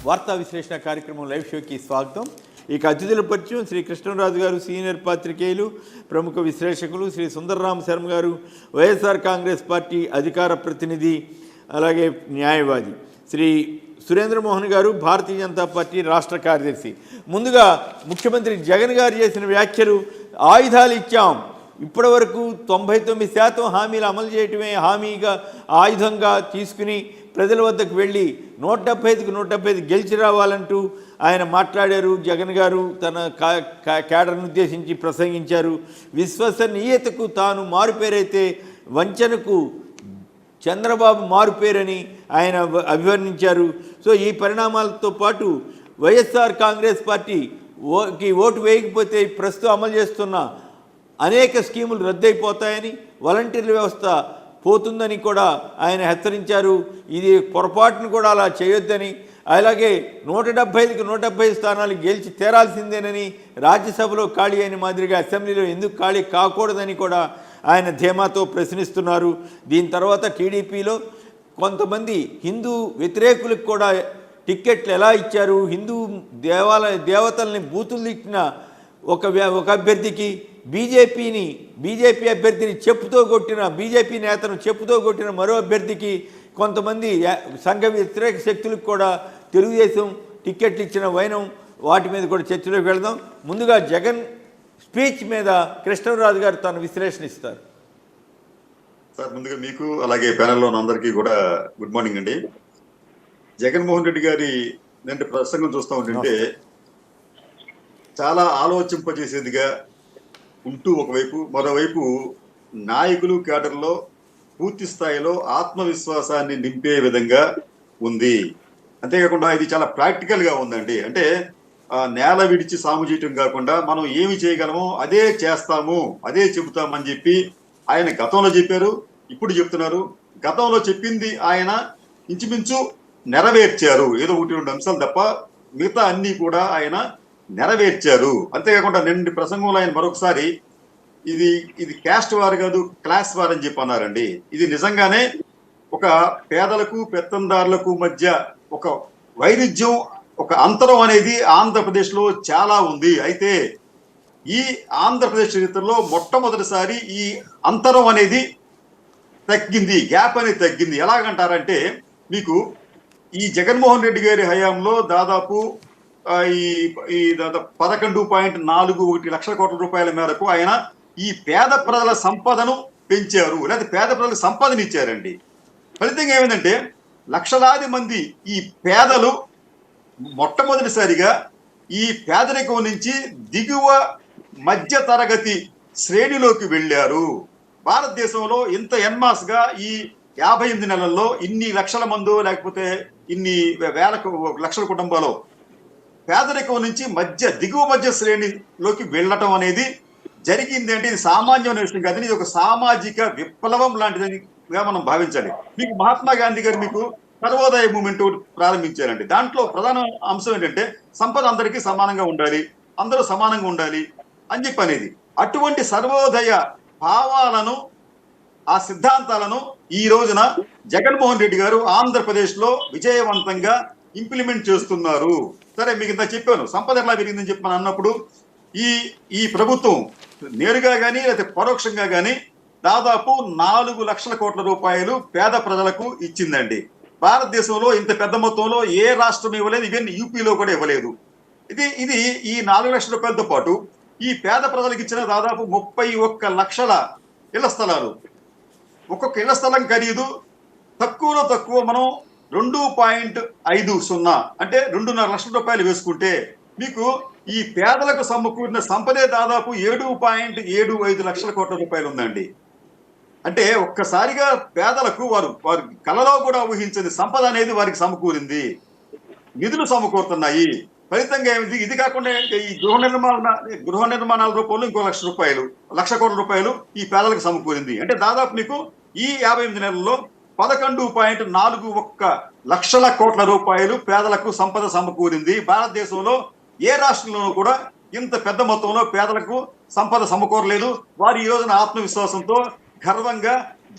వార్తా విశ్లేషణ కార్యక్రమం లైవ్ షోకి స్వాగతం. ఇక అతిథుల పరిచయం శ్రీ కృష్ణరాజు గారు, సీనియర్ పాత్రికేయులు, ప్రముఖ విశ్లేషకులు, శ్రీ సుందర్రామ్ శర్మ గారు, వైఎస్ఆర్ కాంగ్రెస్ పార్టీ అధికార ప్రతినిధి, అలాగే న్యాయవాది, శ్రీ సురేంద్రమోహన్ గారు, భారతీయ జనతా పార్టీ రాష్ట్ర కార్యదర్శి. ముందుగా ముఖ్యమంత్రి జగన్ గారు చేసిన వ్యాఖ్యలు, ఆయుధాలు ఇచ్చాం, ఇప్పటి వరకు 99% హామీలు అమలు చేయటమే హామీగా ఆయుధంగా తీసుకుని ప్రజల వద్దకు వెళ్ళి 175కి 175 గెలిచి రావాలంటూ ఆయన మాట్లాడారు. జగన్ గారు తన కేడర్ను ఉద్దేశించి ప్రసంగించారు. విశ్వసనీయతకు తాను మారుపేరైతే వంచనకు చంద్రబాబు మారుపేరని ఆయన అభివర్ణించారు. సో ఈ పరిణామాలతో పాటు వైఎస్ఆర్ కాంగ్రెస్ పార్టీకి ఓటు వేయకపోతే ప్రస్తుతం అమలు చేస్తున్న అనేక స్కీములు రద్దయిపోతాయని, వాలంటీర్ల వ్యవస్థ పోతుందని కూడా ఆయన హెచ్చరించారు. ఇది పొరపాటును కూడా అలా చేయొద్దని, అలాగే 175కి 175 స్థానాలు గెలిచి తీరాల్సిందేనని, రాజ్యసభలో ఖాళీ అయిన మాదిరిగా అసెంబ్లీలో ఎందుకు ఖాళీ కాకూడదని కూడా ఆయన ధీమాతో ప్రశ్నిస్తున్నారు. దీని తర్వాత టీడీపీలో కొంతమంది హిందూ వ్యతిరేకులకు కూడా టిక్కెట్లు ఎలా ఇచ్చారు, హిందూ దేవతల్ని బూతులు ఇచ్చిన ఒక అభ్యర్థికి బీజేపీ అభ్యర్థిని చెప్పుతో కొట్టిన, బీజేపీ నేతను చెప్పుతో కొట్టిన మరో అభ్యర్థికి, కొంతమంది సంఘ వ్యతిరేక శక్తులకు కూడా తెలుగుదేశం టిక్కెట్లు ఇచ్చిన వైనం, వాటి మీద కూడా చర్చలోకి వెళదాం. ముందుగా జగన్ స్పీచ్ మీద కృష్ణరాజు గారు తన విశ్లేషణ ఇస్తారు. సార్, ముందుగా మీకు అలాగే ప్యానెల్లో అందరికీ కూడా గుడ్ మార్నింగ్ అండి. జగన్మోహన్ రెడ్డి గారి నేను ప్రసంగం చూస్తూ ఉంటుంటే చాలా ఆలోచింపజేసేదిగా ఉంటూ ఒకవైపు, మరోవైపు నాయకులు కేడర్లో పూర్తి స్థాయిలో ఆత్మవిశ్వాసాన్ని నింపే విధంగా ఉంది. అంతేకాకుండా ఇది చాలా ప్రాక్టికల్గా ఉందండి. అంటే నేల విడిచి సాము చేయటం కాకుండా మనం ఏమి చేయగలమో అదే చేస్తాము, అదే చెబుతామని చెప్పి ఆయన గతంలో చెప్పారు, ఇప్పుడు చెప్తున్నారు. గతంలో చెప్పింది ఆయన ఇంచుమించు నెరవేర్చారు. ఏదో 1-2 అంశాలు తప్ప మిగతా అన్నీ కూడా ఆయన నెరవేర్చారు. అంతేకాకుండా నిన్న ప్రసంగంలో ఆయన మరొకసారి ఇది క్యాస్ట్ వార్ కాదు, క్లాస్ వార్ అని చెప్పి అన్నారండి. ఇది నిజంగానే ఒక పేదలకు పెత్తందారులకు మధ్య ఒక వైరుధ్యం, ఒక అంతరం అనేది ఆంధ్రప్రదేశ్లో చాలా ఉంది. అయితే ఈ ఆంధ్రప్రదేశ్ చరిత్రలో మొట్టమొదటిసారి ఈ అంతరం అనేది తగ్గింది, గ్యాప్ అనేది తగ్గింది. ఎలాగంటారంటే, మీకు ఈ జగన్మోహన్ రెడ్డి గారి హయాంలో దాదాపు ఈ 11.41 లక్షల కోట్ల రూపాయల మేరకు ఆయన ఈ పేద ప్రజల సంపదను పెంచారు, లేదా పేద ప్రజలకు సంపదను ఇచ్చారండి. ఫలితంగా ఏమైందంటే, లక్షలాది మంది ఈ పేదలు మొట్టమొదటిసారిగా ఈ పేదరికం నుంచి దిగువ మధ్య తరగతి శ్రేణిలోకి వెళ్ళారు. భారతదేశంలో ఇంత ఎన్మాస్గా ఈ 58 నెలల్లో ఇన్ని లక్షల మందో లేకపోతే ఇన్ని వేల లక్షల కుటుంబాలు పేదరికం నుంచి దిగువ మధ్య శ్రేణిలోకి వెళ్ళటం అనేది జరిగింది. అంటే ఇది సామాన్యమైన విషయం కాదు, ఇది ఒక సామాజిక విప్లవం లాంటిదిగా మనం భావించాలి. మీకు మహాత్మా గాంధీ గారు మీకు సర్వోదయ మూవ్మెంట్ ప్రారంభించారండి. దాంట్లో ప్రధాన అంశం ఏంటంటే సంపద అందరికీ సమానంగా ఉండాలి, అందరూ సమానంగా ఉండాలి అని చెప్పి అనేది. అటువంటి సర్వోదయ భావాలను, ఆ సిద్ధాంతాలను ఈ రోజున జగన్మోహన్ రెడ్డి గారు ఆంధ్రప్రదేశ్లో విజయవంతంగా ఇంప్లిమెంట్ చేస్తున్నారు. సరే, మీకు ఇంత చెప్పాను, సంపద ఎట్లా పెరిగిందని చెప్పి మనం అన్నప్పుడు ఈ ప్రభుత్వం నేరుగా కానీ లేకపోతే పరోక్షంగా కానీ దాదాపు 4 లక్షల కోట్ల రూపాయలు పేద ప్రజలకు ఇచ్చిందండి. భారతదేశంలో ఇంత పెద్ద మొత్తంలో ఏ రాష్ట్రం ఇవ్వలేదు, ఈవెన్ యూపీలో కూడా ఇవ్వలేదు. ఇది ఈ 4 లక్షల రూపాయలతో పాటు ఈ పేద ప్రజలకు ఇచ్చిన దాదాపు 31 లక్షల ఇళ్ల స్థలాలు. ఒక్కొక్క ఇళ్ల స్థలం ఖరీదు తక్కువలో తక్కువ మనం 2.50 అంటే 2.5 లక్షల రూపాయలు వేసుకుంటే మీకు ఈ పేదలకు సమకూరిన సంపదే దాదాపు 7.75 లక్షల కోట్ల రూపాయలు ఉందండి. అంటే ఒక్కసారిగా పేదలకు వారు కలలో కూడా ఊహించని సంపద అనేది వారికి సమకూరింది, నిధులు సమకూరుతున్నాయి. ఫలితంగా ఏమిటి, ఇది కాకుండా ఈ గృహ నిర్మాణాల రూపంలో ఇంకో 1 కోట్ల రూపాయలు ఈ పేదలకు సమకూరింది. అంటే దాదాపు మీకు ఈ 58 నెలల్లో 11.41 లక్షల కోట్ల రూపాయలు పేదలకు సంపద సమకూరింది. భారతదేశంలో ఏ రాష్ట్రంలోనూ కూడా ఇంత పెద్ద మొత్తంలో పేదలకు సంపద సమకూరలేదు. వారు ఈ రోజున ఆత్మవిశ్వాసంతో గర్వంగా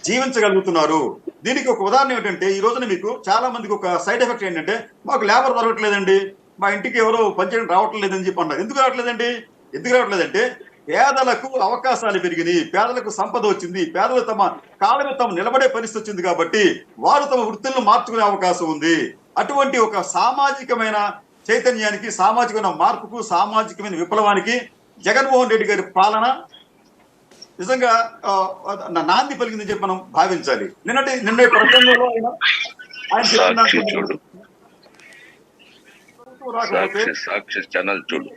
జీవించగలుగుతున్నారు. దీనికి ఒక ఉదాహరణ ఏంటంటే ఈ రోజున మీకు చాలా మందికి ఒక సైడ్ ఎఫెక్ట్ ఏంటంటే మాకు లేబర్ దొరకట్లేదండి, మా ఇంటికి ఎవరో పనిచేయడం రావట్లేదని చెప్పి అన్నారు. ఎందుకు రావట్లేదండి? ఎందుకు రావట్లేదంటే పేదలకు అవకాశాలు పెరిగినాయి, పేదలకు సంపద వచ్చింది, పేదలు తమ కాళ్ళ మీద తాము నిలబడే పరిస్థితి వచ్చింది కాబట్టి వారు తమ వృత్తులను మార్చుకునే అవకాశం ఉంది. అటువంటి ఒక సామాజికమైన చైతన్యానికి, సామాజికమైన మార్పుకు, సామాజికమైన విప్లవానికి జగన్మోహన్ రెడ్డి గారి పాలన నిజంగా నాంది పలికిందని చెప్పి మనం భావించాలి. నిన్న ప్రసంగంలో ఆయన చూడు సాక్షి ఛానల్ చూడు.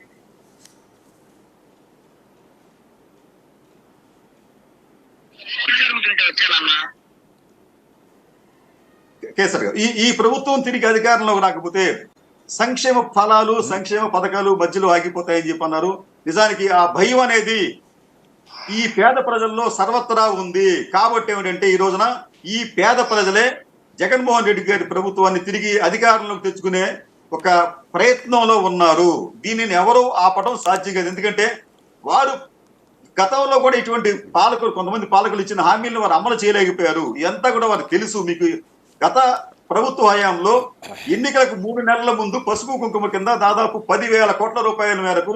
కేసర్ గారు ఈ ప్రభుత్వం తిరిగి అధికారంలోకి రాకపోతే సంక్షేమ ఫలాలు, సంక్షేమ పథకాలు మధ్యలో ఆగిపోతాయని చెప్పి అన్నారు. నిజానికి ఆ భయం అనేది ఈ పేద ప్రజల్లో సర్వత్రా ఉంది. కాబట్టి ఏమిటంటే ఈ రోజున ఈ పేద ప్రజలే జగన్మోహన్ రెడ్డి గారి ప్రభుత్వాన్ని తిరిగి అధికారంలోకి తెచ్చుకునే ఒక ప్రయత్నంలో ఉన్నారు. దీనిని ఎవరూ ఆపడం సాధ్యం కాదు. ఎందుకంటే వారు గతంలో కూడా ఇటువంటి పాలకులు, కొంతమంది పాలకులు ఇచ్చిన హామీలను వారు అమలు చేయలేకపోయారు. ఇదంతా కూడా వారికి తెలుసు. మీకు గత ప్రభుత్వ హయాంలో ఎన్నికలకు 3 నెలల ముందు పసుపు కుంకుమ కింద దాదాపు 10,000 కోట్ల రూపాయల మేరకు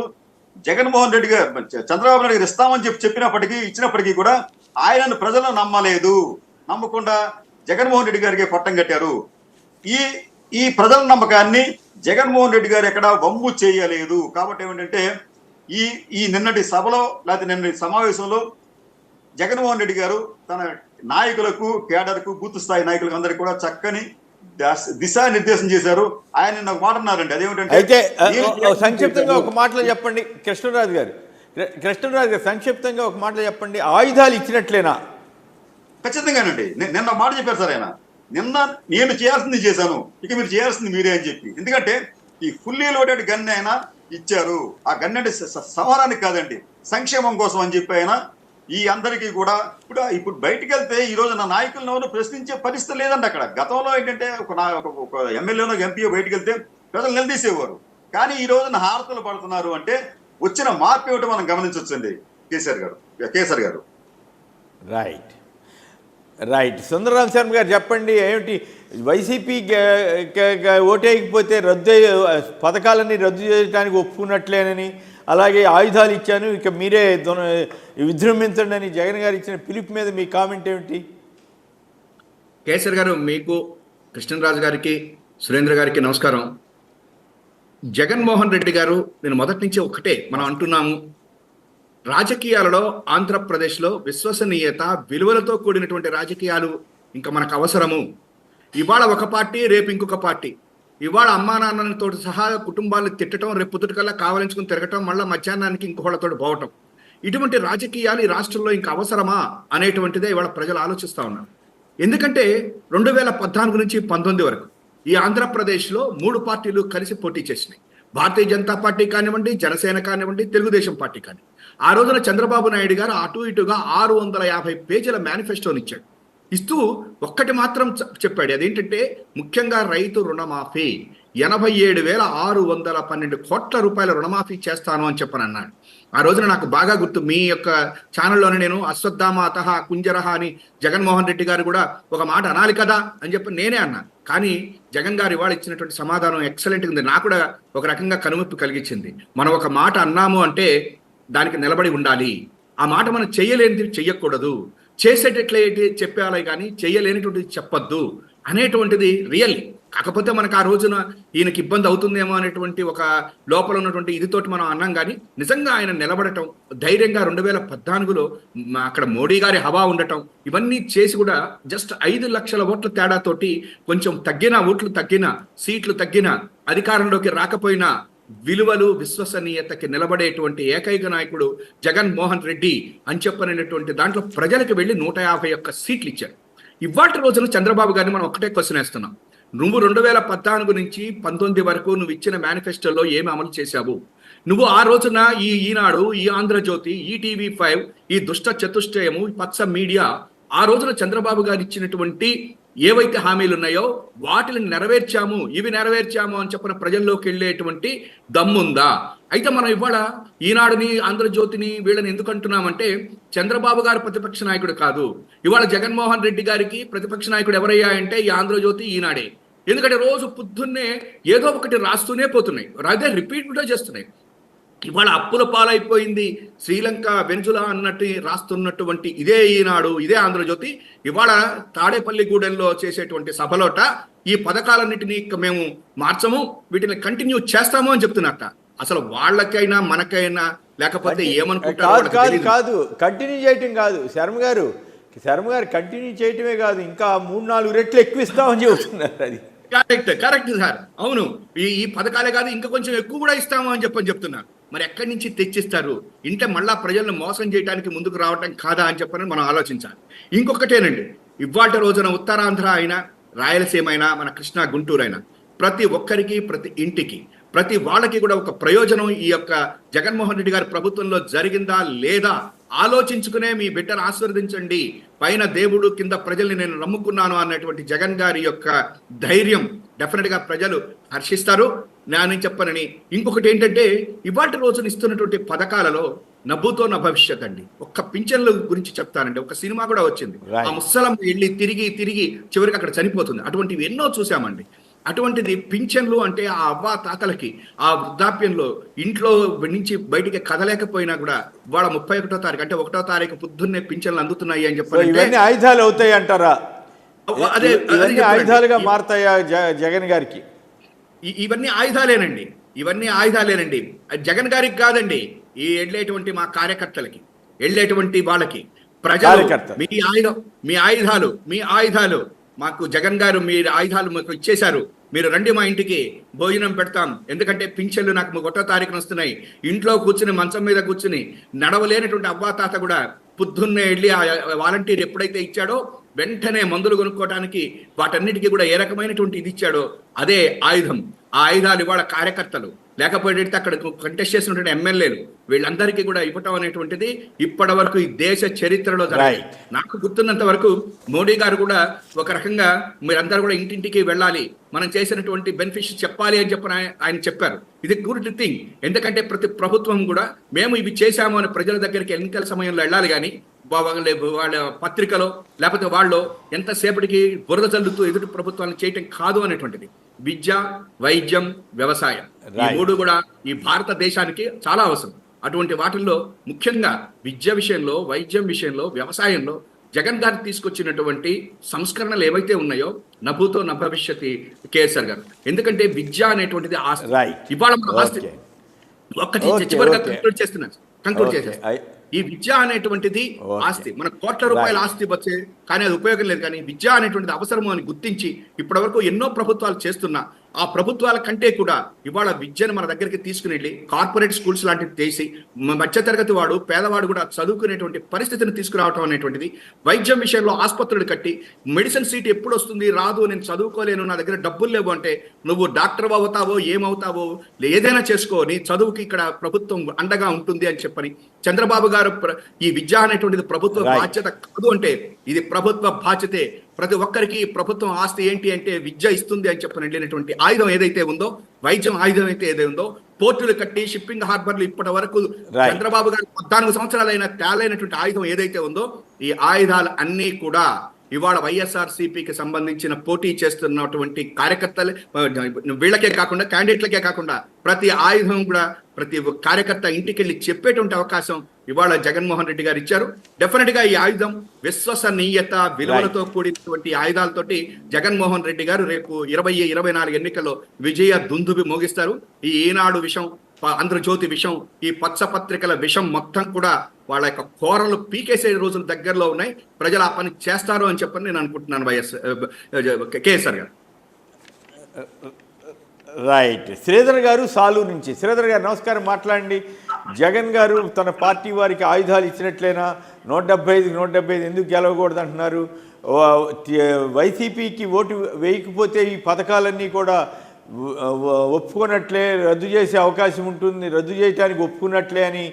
జగన్మోహన్ రెడ్డి గారు చంద్రబాబు నాయుడు గారు ఇస్తామని ఇచ్చినప్పటికీ కూడా ఆయనను ప్రజలను నమ్మలేదు. నమ్మకుండా జగన్మోహన్ రెడ్డి గారికి పట్టం కట్టారు. ఈ ప్రజల నమ్మకాన్ని జగన్మోహన్ రెడ్డి గారు ఎక్కడ వమ్ము చేయలేదు. కాబట్టి ఏమిటంటే ఈ నిన్నటి సభలో లేకపోతే నిన్నటి సమావేశంలో జగన్మోహన్ రెడ్డి గారు తన నాయకులకు, కేడర్కు, బూత్ స్థాయి నాయకులకు అందరికీ కూడా చక్కని దిశానిర్దేశం చేశారు. ఆయన నిన్న ఒక మాట అన్నారండి, అదేమిటంటే అయితే సంక్షిప్తంగా ఒక మాటలో చెప్పండి కృష్ణరాజు గారు. సంక్షిప్తంగా ఒక మాటలో చెప్పండి, ఆయుధాలు ఇచ్చినట్లేనా? ఖచ్చితంగానండి. నిన్న మాట చెప్పారు సార్ ఆయన. నిన్న నేను చేయాల్సింది చేశాను, ఇక మీరు చేయాల్సింది మీరే అని చెప్పి. ఎందుకంటే ఈ ఫుల్లీ లోడెడ్ గన్ ఆయన ఇచ్చారు. ఆ గన్ అంటే సంహారానికి కాదండి, సంక్షేమం కోసం అని చెప్పి ఆయన ఈ అందరికీ కూడా ఇప్పుడు బయటికి వెళ్తే ఈ రోజు నా నాయకులను ఎవరు ప్రశ్నించే పరిస్థితి లేదండి. అక్కడ గతంలో ఏంటంటే ఒక ఎమ్మెల్యేనో ఎంపీఓ బయటికి వెళ్తే ప్రజలు నిలదీసేవారు. కానీ ఈ రోజున హారతలు పడుతున్నారు అంటే వచ్చిన మార్పు ఏమిటో మనం గమనించవచ్చండి కేసర్ గారు. రైట్. సుందరరాం శర్మ గారు చెప్పండి, ఏమిటి వైసీపీ ఓటేయకపోతే పథకాలన్నీ రద్దు చేయడానికి ఒప్పుకున్నట్లేనని, అలాగే ఆయుధాలు ఇచ్చాను ఇక మీరే విజృంభించండి అని జగన్ గారు ఇచ్చిన పిలుపు మీద మీ కామెంట్ ఏమిటి? కేసర్ గారు, మీకు, కృష్ణరాజు గారికి, సురేంద్ర గారికి నమస్కారం. జగన్మోహన్ రెడ్డి గారు, నేను మొదటి నుంచి ఒకటే మనం అంటున్నాము, రాజకీయాలలో ఆంధ్రప్రదేశ్లో విశ్వసనీయత, విలువలతో కూడినటువంటి రాజకీయాలు ఇంకా మనకు అవసరము. ఇవాళ ఒక పార్టీ, రేపు ఇంకొక పార్టీ. ఇవాళ అమ్మా నాన్నలతో సహా కుటుంబాలను తిట్టడం, రేపు పొద్దుటికల్లా కావలించుకుని తిరగటం, మళ్ళీ మధ్యాహ్నానికి ఇంకొకళ్ళతో పోవటం, ఇటువంటి రాజకీయాలు ఈ రాష్ట్రంలో ఇంకా అవసరమా అనేటువంటిదే ఇవాళ ప్రజలు ఆలోచిస్తూ ఉన్నారు. ఎందుకంటే 2014 నుంచి 19 వరకు ఈ ఆంధ్రప్రదేశ్లో 3 పార్టీలు కలిసి పోటీ చేసినాయి. భారతీయ జనతా పార్టీ కానివ్వండి, జనసేన కానివ్వండి, తెలుగుదేశం పార్టీ కానివ్వండి. ఆ రోజున చంద్రబాబు నాయుడు గారు అటు ఇటుగా 650 పేజీల మేనిఫెస్టోని ఇచ్చాడు. ఇస్తూ ఒక్కటి మాత్రం చెప్పాడు, అదేంటంటే ముఖ్యంగా రైతు రుణమాఫీ 87,612 కోట్ల రూపాయల రుణమాఫీ చేస్తాను అని చెప్పని అన్నాడు. ఆ రోజున నాకు బాగా గుర్తు, మీ యొక్క ఛానల్లోనే నేను అశ్వత్థామ అతహ కుంజరహ అని జగన్మోహన్ రెడ్డి గారు కూడా ఒక మాట అనాలి కదా అని చెప్పి నేనే అన్నాను. కానీ జగన్ గారు ఇవాళ ఇచ్చినటువంటి సమాధానం ఎక్సలెంట్గా ఉంది. నాకు కూడా ఒక రకంగా కనువిప్పు కలిగించింది. మనం ఒక మాట అన్నాము అంటే దానికి నిలబడి ఉండాలి. ఆ మాట మనం చెయ్యలేనిది చెయ్యకూడదు, చేసేటట్లయితే చెప్పాలి కానీ చెయ్యలేనిటువంటిది చెప్పొద్దు అనేటువంటిది రియల్. కాకపోతే మనకు ఆ రోజున ఈయనకి ఇబ్బంది అవుతుందేమో అనేటువంటి ఒక లోపల ఉన్నటువంటి ఇదితోటి మనం అన్నాం. కానీ నిజంగా ఆయన నిలబడటం ధైర్యంగా 2014లో అక్కడ మోడీ గారి హవా ఉండటం, ఇవన్నీ చేసి కూడా జస్ట్ 5 లక్షల ఓట్ల తేడాతోటి కొంచెం ఓట్లు తగ్గిన సీట్లు తగ్గిన అధికారంలోకి రాకపోయినా విలువలు, విశ్వసనీయతకి నిలబడేటువంటి ఏకైక నాయకుడు జగన్మోహన్ రెడ్డి అని చెప్పనటువంటి దాంట్లో ప్రజలకు వెళ్ళి 151 సీట్లు ఇచ్చారు. ఇవాటి రోజున చంద్రబాబు గారిని మనం ఒక్కటే క్వశ్చన్ వేస్తున్నాం, నువ్వు 2014 నుంచి 19 వరకు నువ్వు ఇచ్చిన మేనిఫెస్టోలో ఏమి అమలు చేశావు? నువ్వు ఆ రోజున ఈనాడు, ఈ ఆంధ్రజ్యోతి, ఈ TV5, ఈ దుష్ట చతుష్టయము, పచ్చ మీడియా ఆ రోజున చంద్రబాబు గారు ఇచ్చినటువంటి ఏవైతే హామీలు ఉన్నాయో వాటిని నెరవేర్చాము, ఇవి నెరవేర్చాము అని చెప్పిన ప్రజల్లోకి వెళ్ళేటువంటి దమ్ముందా? అయితే మనం ఇవాళ ఈనాడుని, ఆంధ్రజ్యోతిని వీళ్ళని ఎందుకు అంటున్నామంటే చంద్రబాబు గారు ప్రతిపక్ష నాయకుడు కాదు. ఇవాళ జగన్మోహన్ రెడ్డి గారికి ప్రతిపక్ష నాయకుడు ఎవరయ్యా అంటే ఈ ఆంధ్రజ్యోతి, ఈనాడే. ఎందుకంటే రోజు పొద్దున్నే ఏదో ఒకటి రాస్తూనే పోతున్నాయి, అదే రిపీట్గా చేస్తున్నాయి. ఇవాళ అప్పుల పాలైపోయింది శ్రీలంక వెంజులా అన్నట్టు రాస్తున్నటువంటి ఇదే ఈనాడు, ఇదే ఆంధ్రజ్యోతి ఇవాళ తాడేపల్లిగూడెంలో చేసేటువంటి సభలోట ఈ పథకాలన్నింటినీ మేము మార్చము, వీటిని కంటిన్యూ చేస్తాము అని చెప్తున్నట్ట. అసలు వాళ్ళకైనా మనకైనా లేకపోతే ఏమనుకుంటారు కాదు కంటిన్యూ చేయటం కాదు శర్మ గారు కంటిన్యూ చేయటమే కాదు, ఇంకా 3-4 రెట్లు ఎక్కువ ఇస్తామని చెబుతున్నారు. అది కరెక్ట్ సార్. అవును, ఈ పథకాలే కాదు ఇంకా కొంచెం ఎక్కువ కూడా ఇస్తాము అని చెప్తున్నారు. మరి ఎక్కడి నుంచి తెచ్చిస్తారు? ఇంటే మళ్ళా ప్రజలను మోసం చేయడానికి ముందుకు రావటం కాదా అని చెప్పని మనం ఆలోచించాలి. ఇంకొకటేనండి, ఇవాళ రోజున ఉత్తరాంధ్ర అయినా, రాయలసీమ అయినా, మన కృష్ణా గుంటూరు అయినా ప్రతి ఒక్కరికి, ప్రతి ఇంటికి, ప్రతి వాళ్ళకి కూడా ఒక ప్రయోజనం ఈ యొక్క జగన్మోహన్ రెడ్డి గారి ప్రభుత్వంలో జరిగిందా లేదా ఆలోచించుకునే మీ బిడ్డను ఆశీర్వదించండి, పైన దేవుడు కింద ప్రజల్ని నేను నమ్ముకున్నాను అన్నటువంటి జగన్ గారి యొక్క ధైర్యం డెఫినెట్ గా ప్రజలు హర్షిస్తారు. నేను చెప్పనని ఇంకొకటి ఏంటంటే ఇవాటి రోజున ఇస్తున్నటువంటి పథకాలలో నవ్వుతో నా భవిష్యత్ అండి. ఒక్క పింఛన్ల గురించి చెప్తానండి. ఒక సినిమా కూడా వచ్చింది, ఆ ముసలం వెళ్ళి తిరిగి చివరికి అక్కడ చనిపోతుంది. అటువంటివి ఎన్నో చూసామండి. అటువంటిది పింఛన్లు అంటే ఆ అవ్వ తాతలకి ఆ వృద్ధాప్యంలో ఇంట్లో నుంచి బయటికి కదలేకపోయినా కూడా వాళ్ళ 31వ తారీఖు అంటే 1వ తారీఖు పొద్దున్నే పింఛన్లు అందుతున్నాయి అని చెప్పారు. ఇవన్నీ ఆయుధాలు అవుతాయి అంటారా? అదే ఆయుధాలుగా మారుతాయా జగన్ గారికి? ఇవన్నీ ఆయుధాలేనండి, ఇవన్నీ ఆయుధాలేనండి. జగన్ గారికి కాదండి, ఈ వెళ్ళేటువంటి మా కార్యకర్తలకి, వెళ్ళేటువంటి వాళ్ళకి ప్రజలు మీ ఆయుధాలు మాకు జగన్ గారు మీరు ఆయుధాలు మాకు ఇచ్చేశారు, మీరు రండి మా ఇంటికి భోజనం పెడతాం, ఎందుకంటే పింఛన్లు నాకు 1వ తారీఖున వస్తున్నాయి. ఇంట్లో కూర్చుని మంచం మీద కూర్చుని నడవలేనటువంటి అవ్వాతాత కూడా పొద్దున్నే వెళ్ళి ఆ వాలంటీర్ ఎప్పుడైతే ఇచ్చాడో వెంటనే మందులు కొనుక్కోవడానికి వాటన్నిటికీ కూడా ఏ రకమైనటువంటి ఇది ఇచ్చాడో అదే ఆయుధం. ఆ ఆయుధాలు ఇవాళ కార్యకర్తలు లేకపోతే అక్కడ కంటెస్ట్ చేసినటువంటి ఎమ్మెల్యేలు వీళ్ళందరికీ కూడా ఇవ్వటం అనేటువంటిది ఇప్పటి వరకు ఈ దేశ చరిత్రలో జరిగింది. నాకు గుర్తున్నంత వరకు మోడీ గారు కూడా ఒక రకంగా మీరందరూ కూడా ఇంటింటికి వెళ్ళాలి, మనం చేసినటువంటి బెనిఫిట్స్ చెప్పాలి అని చెప్పని ఆయన చెప్పారు. ఇది గుడ్ థింగ్. ఎందుకంటే ప్రతి ప్రభుత్వం కూడా మేము ఇవి చేశాము అని ప్రజల దగ్గరికి ఎన్నికల సమయంలో వెళ్ళాలి, కానీ వాళ్ళ పత్రికలో లేకపోతే వాళ్ళు ఎంతసేపటికి బురద చల్లుతూ ఎదుటి ప్రభుత్వాన్ని చేయటం కాదు అనేటువంటిది. విద్య, వైద్యం, వ్యవసాయం ఈ 3 కూడా ఈ భారతదేశానికి చాలా అవసరం. అటువంటి వాటిల్లో ముఖ్యంగా విద్య విషయంలో, వైద్యం విషయంలో, వ్యవసాయంలో జగన్ గారు తీసుకొచ్చినటువంటి సంస్కరణలు ఏవైతే ఉన్నాయో నభూతో నా భవిష్యత్ కేసీఆర్ గారు. ఎందుకంటే విద్య అనేటువంటిది ఆస్తి. ఇవాళ మన ఆస్తి ఒక్కటి చివరిగా కంక్లూడ్ చేసేస్తాను. ఈ విద్య అనేటువంటిది ఆస్తి, మన కోట్ల రూపాయల ఆస్తి వచ్చే, కానీ అది ఉపయోగం లేదు. కానీ విద్య అనేటువంటిది అవసరము అని గుర్తించి ఇప్పటి వరకు ఎన్నో ప్రభుత్వాలు చేస్తున్నా ఆ ప్రభుత్వాల కంటే కూడా ఇవాళ విద్యను మన దగ్గరికి తీసుకుని వెళ్ళి కార్పొరేట్ స్కూల్స్ లాంటివి చేసి మధ్యతరగతి వాడు, పేదవాడు కూడా చదువుకునేటువంటి పరిస్థితిని తీసుకురావటం అనేటువంటిది. వైద్యం విషయంలో ఆసుపత్రులు కట్టి మెడిసిన్ సీట్ ఎప్పుడు వస్తుంది రాదు, నేను చదువుకోలేను, నా దగ్గర డబ్బులు లేవు అంటే నువ్వు డాక్టర్ అవుతావో ఏమవుతావో ఏదైనా చేసుకో, నీ చదువుకి ఇక్కడ ప్రభుత్వం అండగా ఉంటుంది అని చెప్పని చంద్రబాబు గారు ఈ విద్య అనేటువంటిది ప్రభుత్వ బాధ్యత కాదు అంటే ఇది ప్రభుత్వ బాధ్యతే. ప్రతి ఒక్కరికి ప్రభుత్వం ఆస్తి ఏంటి అంటే విద్య ఇస్తుంది అని చెప్పని వెళ్ళినటువంటి ఆయుధం ఏదైతే ఉందో, వైద్యం ఆయుధం అయితే ఏదైతే ఉందో, పోర్టులు కట్టి షిప్పింగ్ హార్బర్లు ఇప్పటి వరకు చంద్రబాబు గారు 14 సంవత్సరాలైన తేలైనటువంటి ఆయుధం ఏదైతే ఉందో, ఈ ఆయుధాలు అన్నీ కూడా ఇవాళ వైఎస్ఆర్సీపీకి సంబంధించిన పోటీ చేస్తున్నటువంటి కార్యకర్తలు వీళ్ళకే కాకుండా క్యాండిడేట్లకే కాకుండా ప్రతి ఆయుధం కూడా ప్రతి కార్యకర్త ఇంటికి వెళ్ళి చెప్పేటువంటి అవకాశం ఇవాళ జగన్మోహన్ రెడ్డి గారు ఇచ్చారు. డెఫినెట్ గా ఈ ఆయుధం విశ్వసనీయత విలువలతో కూడినటువంటి ఆయుధాలతోటి జగన్మోహన్ రెడ్డి గారు రేపు 2024 ఎన్నికల్లో విజయ దుందుబి మోగిస్తారు. ఈ ఈనాడు విషయం, ఆంధ్రజ్యోతి విషయం, ఈ పచ్చ పత్రికల విషయం మొత్తం కూడా వాళ్ళ యొక్క కోరలు పీకేసే రోజులు దగ్గరలో ఉన్నాయి. ప్రజలు ఆ పని చేస్తారు అని చెప్పని నేను అనుకుంటున్నాను. కేసీఆర్ గారు. రైట్. శ్రీధర్ గారు సాలూరు నుంచి. శ్రీధర్ గారు నమస్కారం, మాట్లాడండి. జగన్ గారు తన పార్టీ వారికి ఆయుధాలు ఇచ్చినట్లేనా? 175 ఎందుకు గెలవకూడదు అంటున్నారు? వైసీపీకి ఓటు వేయకపోతే ఈ పథకాలన్నీ కూడా ఒప్పుకున్నట్లే, రద్దు చేసే అవకాశం ఉంటుంది, రద్దు చేయడానికి ఒప్పుకున్నట్లే అని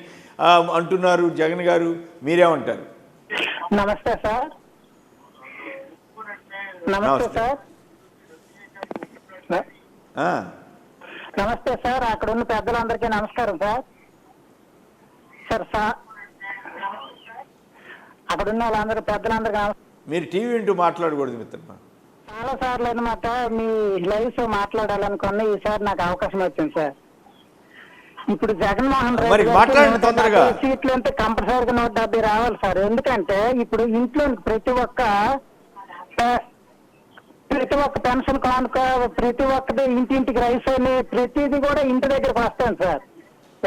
అంటున్నారు జగన్ గారు. మీరేమంటారు? నమస్తే సార్. నమస్తే నమస్తే. సార్. ఆ, నమస్తే సార్, అక్కడ ఉన్న పెద్దలందరికీ నమస్కారం సార్. సార్ అక్కడ ఉన్న వాళ్ళందరూ పెద్దలందరికీ మీరు టీవీ వింటూ మాట్లాడకూడదు మిత్రమా. చాలా సార్లు అనమాట మీ లైవ్ షో మాట్లాడాలనుకున్న ఈసారి నాకు అవకాశం వచ్చింది సార్. ఇప్పుడు జగన్మోహన్ మరి రెడ్డి మాట్లాడండి తొందరగా. సీట్లు అంటే కంపల్సరీగా 170 రావాలి సార్. ఎందుకంటే ఇప్పుడు ఇంట్లో ప్రతి ఒక్క పెన్షన్ కానుక, ప్రతి ఒక్కటి ఇంటింటికి రైస్ అని ప్రతిదీ కూడా ఇంటి దగ్గరకు వస్తాను సార్.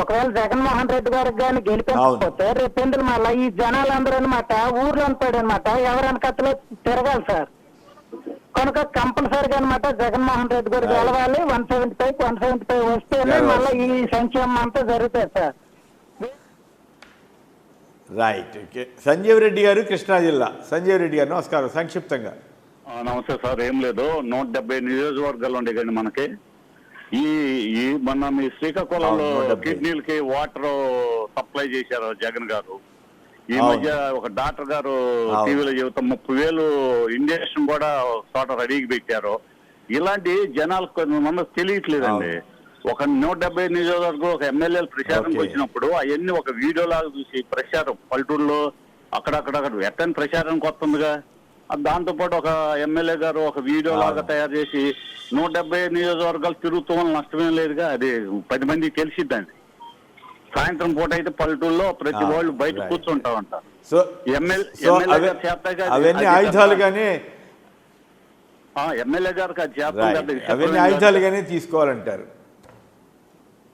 ఒకవేళ జగన్మోహన్ రెడ్డి గారికి కానీ గెలిపించకపోతే రేపు ఎందుకు మళ్ళీ ఈ జనాలందరూ అనమాట ఊర్లో పడి అనమాట ఎవరైనా కథలో తిరగాలి సార్. కనుక కంపల్సరీగా అనమాట జగన్మోహన్ రెడ్డి గారు గెలవాలి. 175 వస్తేనే మళ్ళీ ఈ సంక్షేమం అంతా జరుగుతుంది sir. Right, okay. Sanjeev Reddy గారు, కృష్ణా జిల్లా. సంజీవ్ రెడ్డి గారు నమస్కారం. సంక్షిప్తంగా. నమస్తే సార్. ఏం లేదు, 170 నియోజకవర్గాలు ఉండే కానీ మనకి ఈ మొన్న మీ శ్రీకాకుళంలో 170 కిడ్నీలకి వాటర్ సప్లై చేశారు జగన్ గారు. ఈ మధ్య ఒక డాక్టర్ గారు టీవీలో చెబుతాం 30,000 ఇంజక్షన్ కూడా చోట రెడీకి పెట్టారు. ఇలాంటి జనాలకు కొంతమంది తెలియట్లేదండి. ఒక 170 నియోజకవర్గం ఒక ఎమ్మెల్యేలు ప్రచారంకి వచ్చినప్పుడు అవన్నీ ఒక వీడియో లాగా చూసి ప్రచారం పల్లెటూరులో అక్కడక్కడ ఎట్టని ప్రచారానికి వస్తుందిగా. దాంతో పాటు ఒక ఎమ్మెల్యే గారు ఒక వీడియో లాగా తయారు చేసి 170 నియోజకవర్గాలు తిరుగుతూ వల్ల నష్టమేం లేదుగా. అది 10 మందికి తెలిసిద్దండి. సాయంత్రం పూట అయితే పల్లెటూరులో ప్రతి వాళ్ళు బయట కూర్చుంటా ఉంటారు. సో అవన్నీ ఆయుధాలుగానే ఎమ్మెల్యే గారికి అది అవన్నీ ఆయుధాలుగానే తీసుకోవాలంటారు.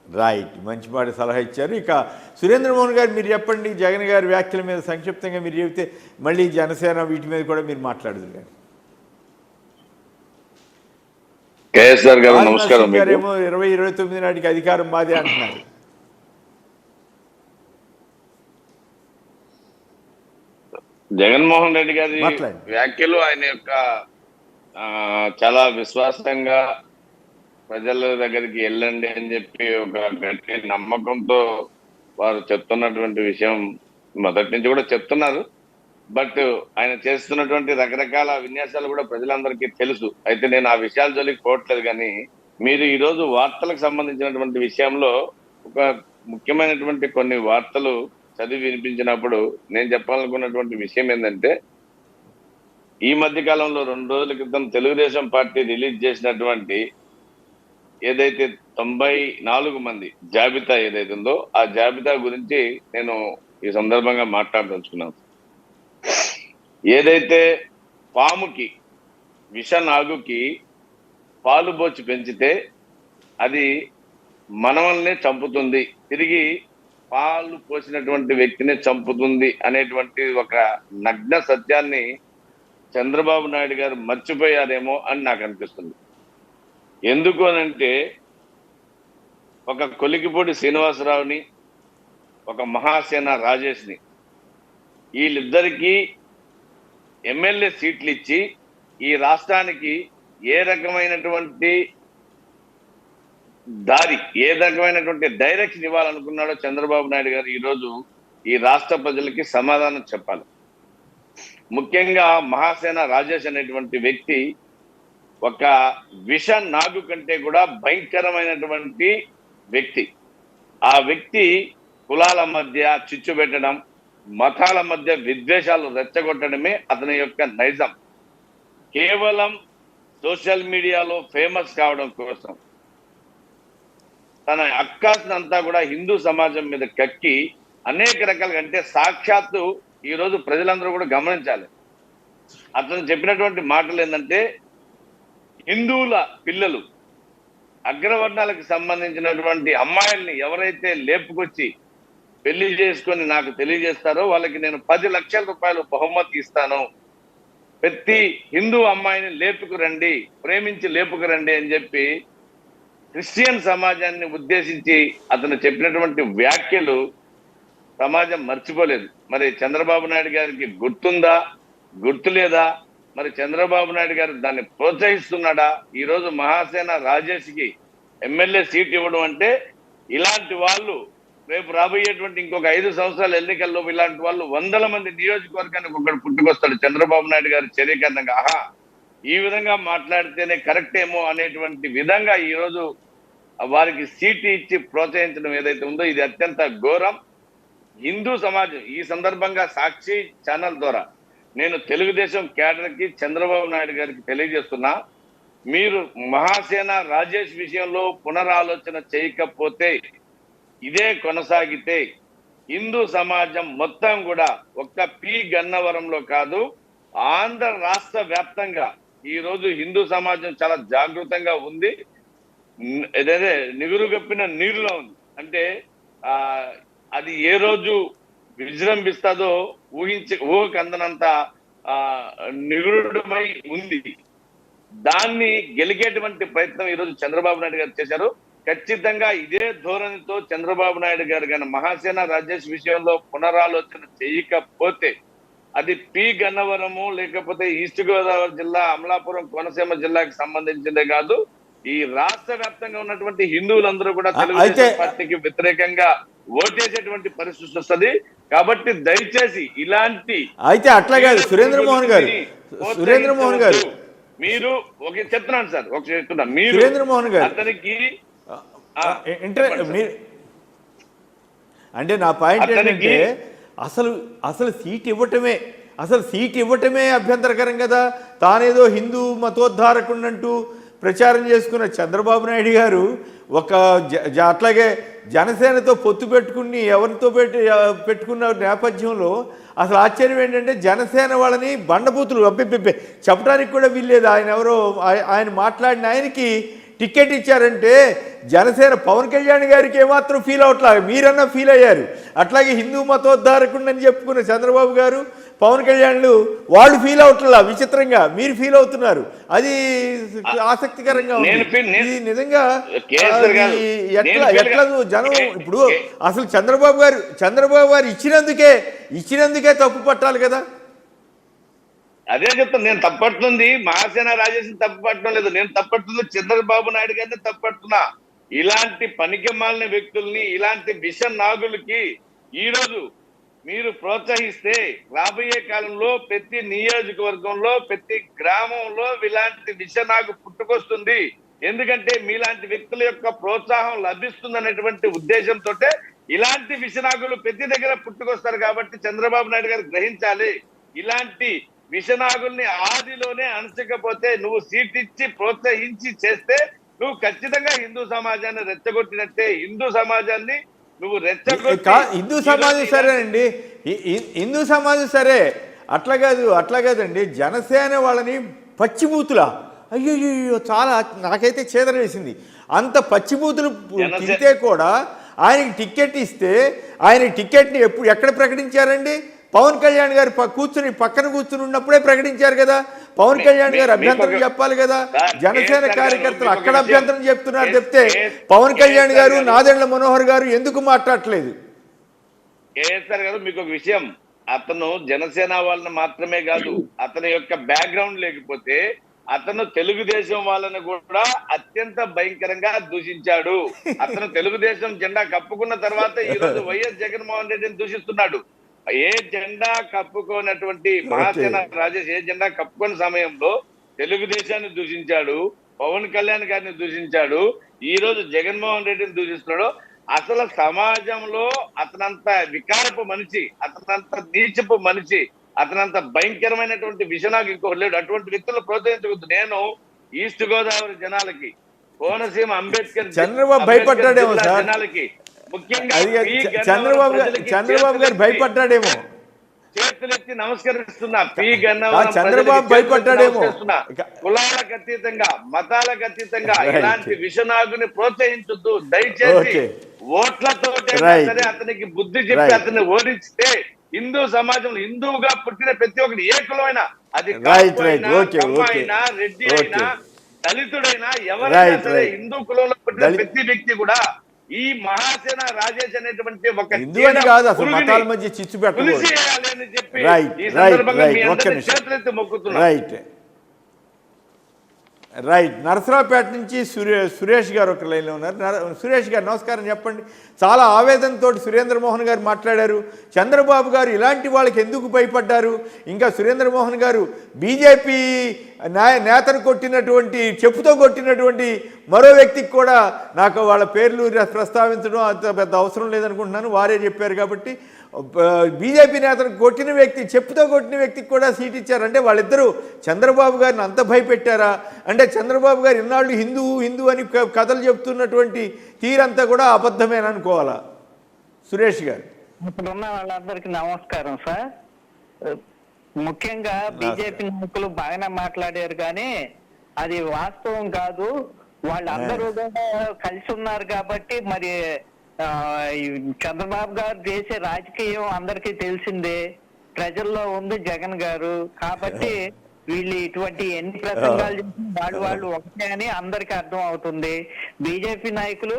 రైట్, మంచి మాట సలహా ఇచ్చారు. ఇక సురేంద్రమోహన్ గారు మీరు చెప్పండి. జగన్ గారి వ్యాఖ్యల మీద సంక్షిప్తంగా మీరు చెబితే మళ్ళీ జనసేన వీటి మీద కూడా మీరు మాట్లాడదు. కానీ కేఎస్ఆర్ గారు నమస్కారం. గారేమో 2029 నాటికి అధికారం మాదే అంటున్నారు. జగన్మోహన్ రెడ్డి గారి వ్యాఖ్యలు ఆయన యొక్క చాలా విశ్వాసంగా ప్రజల దగ్గరికి వెళ్ళండి అని చెప్పి ఒక గట్టి నమ్మకంతో వారు చెప్తున్నటువంటి విషయం మొదటి నుంచి కూడా చెప్తున్నారు. బట్ ఆయన చేస్తున్నటువంటి రకరకాల విన్యాసాలు కూడా ప్రజలందరికీ తెలుసు. అయితే నేను ఆ విషయాల జోలికి పోవట్లేదు. కానీ మీరు ఈరోజు వార్తలకు సంబంధించినటువంటి విషయంలో ఒక ముఖ్యమైనటువంటి కొన్ని వార్తలు చదివి వినిపించినప్పుడు నేను చెప్పాలనుకున్నటువంటి విషయం ఏంటంటే, ఈ మధ్య కాలంలో 2 రోజుల క్రితం తెలుగుదేశం పార్టీ రిలీజ్ చేసినటువంటి ఏదైతే 94 మంది జాబితా ఏదైతే ఉందో ఆ జాబితా గురించి నేను ఈ సందర్భంగా మాట్లాడదలుచుకున్నాను. ఏదైతే పాముకి విషనాగుకి పాలు బోచి పెంచితే అది మనవల్నే చంపుతుంది, తిరిగి పాలు పోసినటువంటి వ్యక్తిని చంపుతుంది అనేటువంటి ఒక నగ్న సత్యాన్ని చంద్రబాబు నాయుడు గారు మర్చిపోయారేమో అని నాకు అనిపిస్తుంది. ఎందుకు అనంటే, ఒక కొలికిపూడి శ్రీనివాసరావుని, ఒక మహాసేన రాజేష్ని, వీళ్ళిద్దరికీ ఎమ్మెల్యే సీట్లు ఇచ్చి ఈ రాష్ట్రానికి ఏ రకమైనటువంటి దారి, ఏ రకమైనటువంటి డైరెక్షన్ ఇవ్వాలనుకున్నాడో చంద్రబాబు నాయుడు గారు ఈరోజు ఈ రాష్ట్ర ప్రజలకి సమాధానం చెప్పాలి. ముఖ్యంగా మహాసేన రాజేష్ అనేటువంటి వ్యక్తి ఒక విష నాగు కంటే కూడా భయంకరమైనటువంటి వ్యక్తి. ఆ వ్యక్తి కులాల మధ్య చిచ్చు పెట్టడం, మతాల మధ్య విద్వేషాలు రెచ్చగొట్టడమే అతని యొక్క నైజం. కేవలం సోషల్ మీడియాలో ఫేమస్ కావడం కోసం తన అక్కాస్నంతా కూడా హిందూ సమాజం మీద కక్కి అనేక రకాలుగా, అంటే సాక్షాత్తు ఈరోజు ప్రజలందరూ కూడా గమనించాలి. అతను చెప్పినటువంటి మాటలు ఏంటంటే, హిందువుల పిల్లలు, అగ్రవర్ణాలకు సంబంధించినటువంటి అమ్మాయిల్ని ఎవరైతే లేపుకొచ్చి పెళ్లి చేసుకొని నాకు తెలియజేస్తారో వాళ్ళకి నేను 10 లక్షల రూపాయలు బహుమతి ఇస్తాను, ప్రతి హిందూ అమ్మాయిని లేపుకురండి, ప్రేమించి లేపుకురండి అని చెప్పి క్రిస్టియన్ సమాజాన్ని ఉద్దేశించి అతను చెప్పినటువంటి వ్యాఖ్యలు సమాజం మర్చిపోలేదు. మరి చంద్రబాబు నాయుడు గారికి గుర్తుందా, గుర్తులేదా? మరి చంద్రబాబు నాయుడు గారు దాన్ని ప్రోత్సహిస్తున్నాడా? ఈరోజు మహాసేన రాజేష్కి ఎమ్మెల్యే సీట్ ఇవ్వడం అంటే, ఇలాంటి వాళ్ళు రేపు రాబోయేటువంటి ఇంకొక 5 సంవత్సరాల ఎన్నికల్లో ఇలాంటి వాళ్ళు 100ల మంది నియోజకవర్గానికి ఒకటి పుట్టుకొస్తాడు చంద్రబాబు నాయుడు గారి చర్య కారణంగా. ఆహా, ఈ విధంగా మాట్లాడితేనే కరెక్ట్ ఏమో అనేటువంటి విధంగా ఈరోజు వారికి సీటు ఇచ్చి ప్రోత్సహించడం ఏదైతే ఉందో ఇది అత్యంత ఘోరం. హిందూ సమాజం ఈ సందర్భంగా సాక్షి ఛానల్ ద్వారా నేను తెలుగుదేశం క్యాడర్ కి చంద్రబాబు నాయుడు గారికి తెలియజేస్తున్నా, మీరు మహాసేన రాజేష్ విషయంలో పునరాలోచన చేయకపోతే, ఇదే కొనసాగితే హిందూ సమాజం మొత్తం కూడా ఒక్క పి గన్నవరంలో కాదు ఆంధ్ర రాష్ట్ర వ్యాప్తంగా ఈ రోజు హిందూ సమాజం చాలా జాగృతంగా ఉంది. ఏదైతే నిగురుగప్పిన నీరులో ఉంది. అంటే అది ఏ రోజు విజృంభిస్తుందో ఊహకు అందనంత నిగురుడమై ఉంది. దాన్ని గెలిగేటువంటి ప్రయత్నం ఈరోజు చంద్రబాబు నాయుడు గారు చేశారు. ఖచ్చితంగా ఇదే ధోరణితో చంద్రబాబు నాయుడు గారు కానీ మహాసేన రాజేష్ విషయంలో పునరాలోచన చేయకపోతే అది పి గన్నవరము లేకపోతే ఈస్ట్ గోదావరి జిల్లా అమలాపురం కోనసీమ జిల్లాకి సంబంధించిందే కాదు, ఈ రాష్ట్ర వ్యాప్తంగా ఉన్నటువంటి హిందువులందరూ కూడా తెలుగుదేశం పార్టీకి వ్యతిరేకంగా ఓటేసేటువంటి పరిస్థితి వస్తుంది. కాబట్టి దయచేసి ఇలాంటి అయితే అట్లా కాదు సురేంద్రమోహన్ గారు మీరు ఒక చెప్తున్నాను సార్, ఒక చెప్తున్నా మీరు సురేంద్రమోహన్ గారు అతనికి అంటే నా పాయింట్ ఏంటంటే అసలు సీట్ ఇవ్వటమే అభ్యంతరకరం కదా. తానేదో హిందూ మతోద్ధారకుడంటూ ప్రచారం చేసుకున్న చంద్రబాబు నాయుడు గారు అట్లాగే జనసేనతో పొత్తు పెట్టుకుని ఎవరితో పెట్టుకున్న నేపథ్యంలో అసలు ఆశ్చర్యం ఏంటంటే జనసేన వాళ్ళని బండబూతులు చెప్పడానికి కూడా వీల్లేదు. ఆయన మాట్లాడిన ఆయనకి టికెట్ ఇచ్చారంటే జనసేన పవన్ కళ్యాణ్ గారికి ఏమాత్రం ఫీల్ అవట్లా, మీరన్నా ఫీల్ అయ్యారు. అట్లాగే హిందూ మతోద్ధారకుండని చెప్పుకున్న చంద్రబాబు గారు పవన్ కళ్యాణ్లు వాళ్ళు ఫీల్ అవట్లా, విచిత్రంగా మీరు ఫీల్ అవుతున్నారు. అది ఆసక్తికరంగా ఉంది. ఇది నిజంగా ఎట్లా జనం ఇప్పుడు అసలు చంద్రబాబు గారు ఇచ్చినందుకే తప్పు పట్టాలి కదా. అదే చెప్తాను, నేను తప్పట్టుంది మహాసేన రాజేష్ తప్పట్టడం లేదు, నేను తప్పట్టుంది చంద్రబాబు నాయుడు గారిని తప్పట్టున్నా. ఇలాంటి పనికి మాలిన వ్యక్తుల్ని, ఇలాంటి విష నాగులకి ఈరోజు మీరు ప్రోత్సహిస్తే రాబోయే కాలంలో ప్రతి నియోజకవర్గంలో ప్రతి గ్రామంలో ఇలాంటి విష నాగు పుట్టుకొస్తుంది. ఎందుకంటే మీలాంటి వ్యక్తుల యొక్క ప్రోత్సాహం లభిస్తుంది అనేటువంటి ఉద్దేశంతో ఇలాంటి విషనాగులు ప్రతి దగ్గర పుట్టుకొస్తారు. కాబట్టి చంద్రబాబు నాయుడు గారు గ్రహించాలి, ఇలాంటి విషనాగుల్ని ఆదిలోనే అణచకపోతే నువ్వు సీట్ ఇచ్చి ప్రోత్సహించి చేస్తే నువ్వు ఖచ్చితంగా హిందూ సమాజాన్ని రెచ్చగొట్టినట్టే. హిందూ సమాజాన్ని నువ్వు హిందూ సమాజం సరేనండి, హిందూ సమాజం సరే, అట్లా కాదండి. జనసేన వాళ్ళని పచ్చిబూతులా అయ్యో చాలా నాకైతే చేదర వేసింది. అంత పచ్చిబూతులు తింటే కూడా ఆయనకి టికెట్ ఇస్తే ఆయన టికెట్ని ఎక్కడ ప్రకటించారండి? పవన్ కళ్యాణ్ గారు పక్కన కూర్చుని ఉన్నప్పుడే ప్రకటించారు కదా. పవన్ కళ్యాణ్ గారు అభ్యంతరం చెప్పాలి కదా. జనసేన కార్యకర్తలు అక్కడ అభ్యంతరం చెప్తున్నారు చెప్తే పవన్ కళ్యాణ్ గారు నాదెండ్ల మనోహర్ గారు ఎందుకు మాట్లాడట్లేదు? కేఎస్ఆర్ గారు మీకు ఒక విషయం, అతను జనసేన వాళ్ళని మాత్రమే కాదు, అతని యొక్క బ్యాక్గ్రౌండ్ లేకపోతే అతను తెలుగుదేశం వాళ్ళని కూడా అత్యంత భయంకరంగా దూషించాడు. అతను తెలుగుదేశం జెండా కప్పుకున్న తర్వాత ఈ రోజు వైఎస్ జగన్మోహన్ రెడ్డిని దూషిస్తున్నాడు. ఏ జెండా కప్పుకోనటువంటి మహాసేన రాజేష్ ఏ జెండా కప్పుకున్న సమయంలో తెలుగుదేశాన్ని దూషించాడు, పవన్ కళ్యాణ్ గారిని దూషించాడు, ఈ రోజు జగన్మోహన్ రెడ్డిని దూషిస్తున్నాడు. అసలు సమాజంలో అతనంత వికారపు మనిషి, అతనంత నీచపు మనిషి, అతనంత భయంకరమైనటువంటి విషనాకు ఇంకొకటి లేడు. అటువంటి వ్యక్తులు ప్రోత్సహించవద్దు. నేను ఈస్ట్ గోదావరి జనాలకి, కోనసీమ అంబేద్కర్ చంద్రబాబు భయపడ్డాడేమో జనాలకి, ముఖ్యంగా చంద్రబాబు గారు భయపడ్డాడేమో, చేతులెత్తి నమస్కరిస్తున్నా. పి గన్నవరం చంద్రబాబు భయపడ్డాడేమో. కులాలకు అతీతంగా, మతాలకు అతీతంగా ఇలాంటి విషనాగుని ప్రోత్సహించొద్దు దయచేసి. ఓట్లతో సరే అతనికి బుద్ధి చెప్పి అతన్ని ఓడించితే హిందూ సమాజంలో హిందువుగా పుట్టిన ప్రతి ఒక్కటి ఏ కులమైనా, అది అయినా రెడ్డి అయినా దళితుడైనా ఎవరైనా సరే హిందూ కులంలో పుట్టిన ప్రతి వ్యక్తి కూడా ఈ మహాసేన రాజేష్ అనేటువంటి ఒక చేయాలని చెప్పి ఈ సందర్భంగా మీ అందరినీ చేతులెత్తి మొక్కుతున్నా. రైట్. నరసరావుపేట నుంచి సురేష్ గారు ఒక లైన్లో ఉన్నారు. సురేష్ గారు నమస్కారం, చెప్పండి. చాలా ఆవేదనతో సురేంద్రమోహన్ గారు మాట్లాడారు. చంద్రబాబు గారు ఇలాంటి వాళ్ళకి ఎందుకు భయపడ్డారు? ఇంకా సురేంద్రమోహన్ గారు బీజేపీ నేతను కొట్టినటువంటి, చెప్పుతో కొట్టినటువంటి మరో వ్యక్తికి కూడా నాకు వాళ్ళ పేర్లు ప్రస్తావించడం అంత పెద్ద అవసరం లేదనుకుంటున్నాను, వారే చెప్పారు కాబట్టి. బీజేపీ నేతను కొట్టిన వ్యక్తి, చెప్పుతో కొట్టిన వ్యక్తికి కూడా సీట్ ఇచ్చారు. అంటే వాళ్ళిద్దరూ చంద్రబాబు గారిని అంత భయపెట్టారా? అంటే చంద్రబాబు గారు ఇన్నాళ్ళు హిందూ అని కథలు చెప్తున్నటువంటి తీరంతా కూడా అబద్ధమేననుకోవాలా? సురేష్ గారు. ఇప్పుడున్న వాళ్ళందరికీ నమస్కారం సార్. ముఖ్యంగా బీజేపీ నాయకులు బాగానే మాట్లాడారు కానీ అది వాస్తవం కాదు. వాళ్ళందరూ కూడా కలిసి ఉన్నారు కాబట్టి మరి చంద్రబాబు గారు చేసే రాజకీయం అందరికీ తెలిసిందే, ప్రజల్లో ఉంది జగన్ గారు. కాబట్టి వీళ్ళు ఇటువంటి ఎన్ని ప్రసంగాలు చేసిన వాళ్ళు ఒకటే అని అందరికీ అర్థం అవుతుంది. బీజేపీ నాయకులు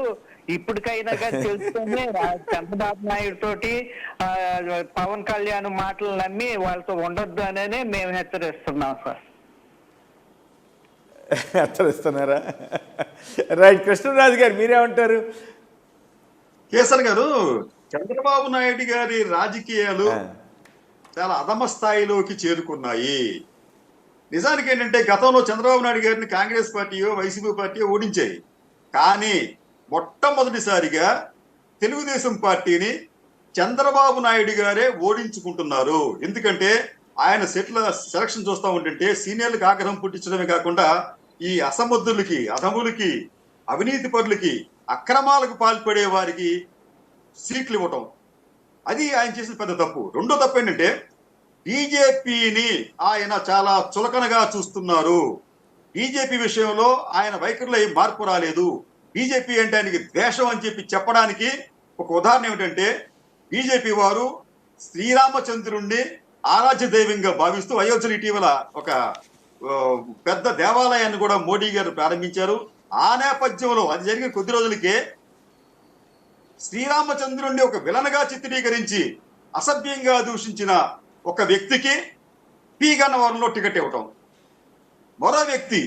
ఇప్పటికైనా కానీ తెలుసుకొని చంద్రబాబు నాయుడు తోటి పవన్ కళ్యాణ్ మాటలు నమ్మి వాళ్ళతో ఉండొద్దు అనే మేము హెచ్చరిస్తున్నాం సార్. హెచ్చరిస్తున్నారా? రైట్. కృష్ణరాజు గారు మీరేమంటారు? కేసర్ గారు, చంద్రబాబు నాయుడు గారి రాజకీయాలు చాలా అధమ స్థాయిలోకి చేరుకున్నాయి. నిజానికి ఏంటంటే గతంలో చంద్రబాబు నాయుడు గారిని కాంగ్రెస్ పార్టీయో వైసీపీ పార్టీయో ఓడించాయి. కానీ మొట్టమొదటిసారిగా తెలుగుదేశం పార్టీని చంద్రబాబు నాయుడు గారే ఓడించుకుంటున్నారు. ఎందుకంటే ఆయన సెలక్షన్ చూస్తూ ఉంటుంటే సీనియర్లకు ఆగ్రహం పుట్టించడమే కాకుండా ఈ అసమర్థులకి, అధములకి, అవినీతి పరులకి, అక్రమాలకు పాల్పడే వారికి సీట్లు ఇవ్వటం, అది ఆయన చేసిన పెద్ద తప్పు. రెండో తప్పు ఏంటంటే బీజేపీని ఆయన చాలా చులకనగా చూస్తున్నారు. బీజేపీ విషయంలో ఆయన వైఖరిలో ఏం మార్పు రాలేదు. బీజేపీ అంటే ఆయనకి ద్వేషం అని చెప్పి చెప్పడానికి ఒక ఉదాహరణ ఏమిటంటే, బీజేపీ వారు శ్రీరామచంద్రుణ్ణి ఆరాధ్య దైవంగా భావిస్తూ అయోధ్యలో ఇటీవల ఒక పెద్ద దేవాలయాన్ని కూడా మోడీ గారు ప్రారంభించారు. ఆ నేపథ్యంలో అది జరిగిన కొద్ది రోజులకే శ్రీరామచంద్రుణ్ణి ఒక విలన్గా చిత్రీకరించి అసభ్యంగా దూషించిన ఒక వ్యక్తికి పి గన్నవరంలో టికెట్ ఇవ్వటం. మరో వ్యక్తి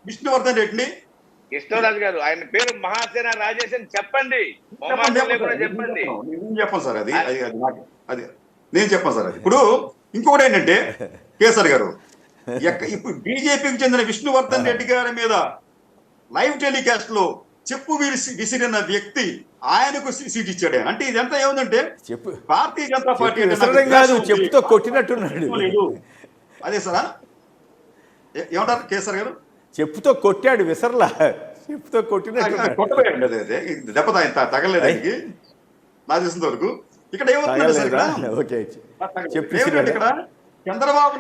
విష్ణువర్ధన్ రెడ్డిని, కృష్ణరాజు గారు ఆయన పేరు మహాసేన రాజేష్ అని చెప్పండి. చెప్పండి. నేను చెప్పను సార్, అది అది నేను చెప్పను సార్. అది ఇప్పుడు ఇంకొకటి ఏంటంటే కేసర్ గారు, ఇప్పుడు బీజేపీకి చెందిన విష్ణువర్ధన్ రెడ్డి గారి మీద లైవ్ టెలికాస్ట్ లో చెప్పు విసిరిన వ్యక్తి ఆయనకు సీట్ ఇచ్చాడు. అంటే ఇదంతా ఏముందంటే భారతీయ జనతా పార్టీ చెప్పుతో కొట్టినట్టున్నాడు. అదే సార్, ఏమంటారు కేసర్ గారు? చెప్పుతో కొట్టాడు, విసరలా, చెప్పుతో కొట్టినట్టు కొట్టబోయాడు. అదే దెబ్బ తగలేదు ఆయనకి నా తెలిసినంత వరకు. ఇక్కడ ఏమవుతుంది సార్, ఇక్కడ చంద్రబాబు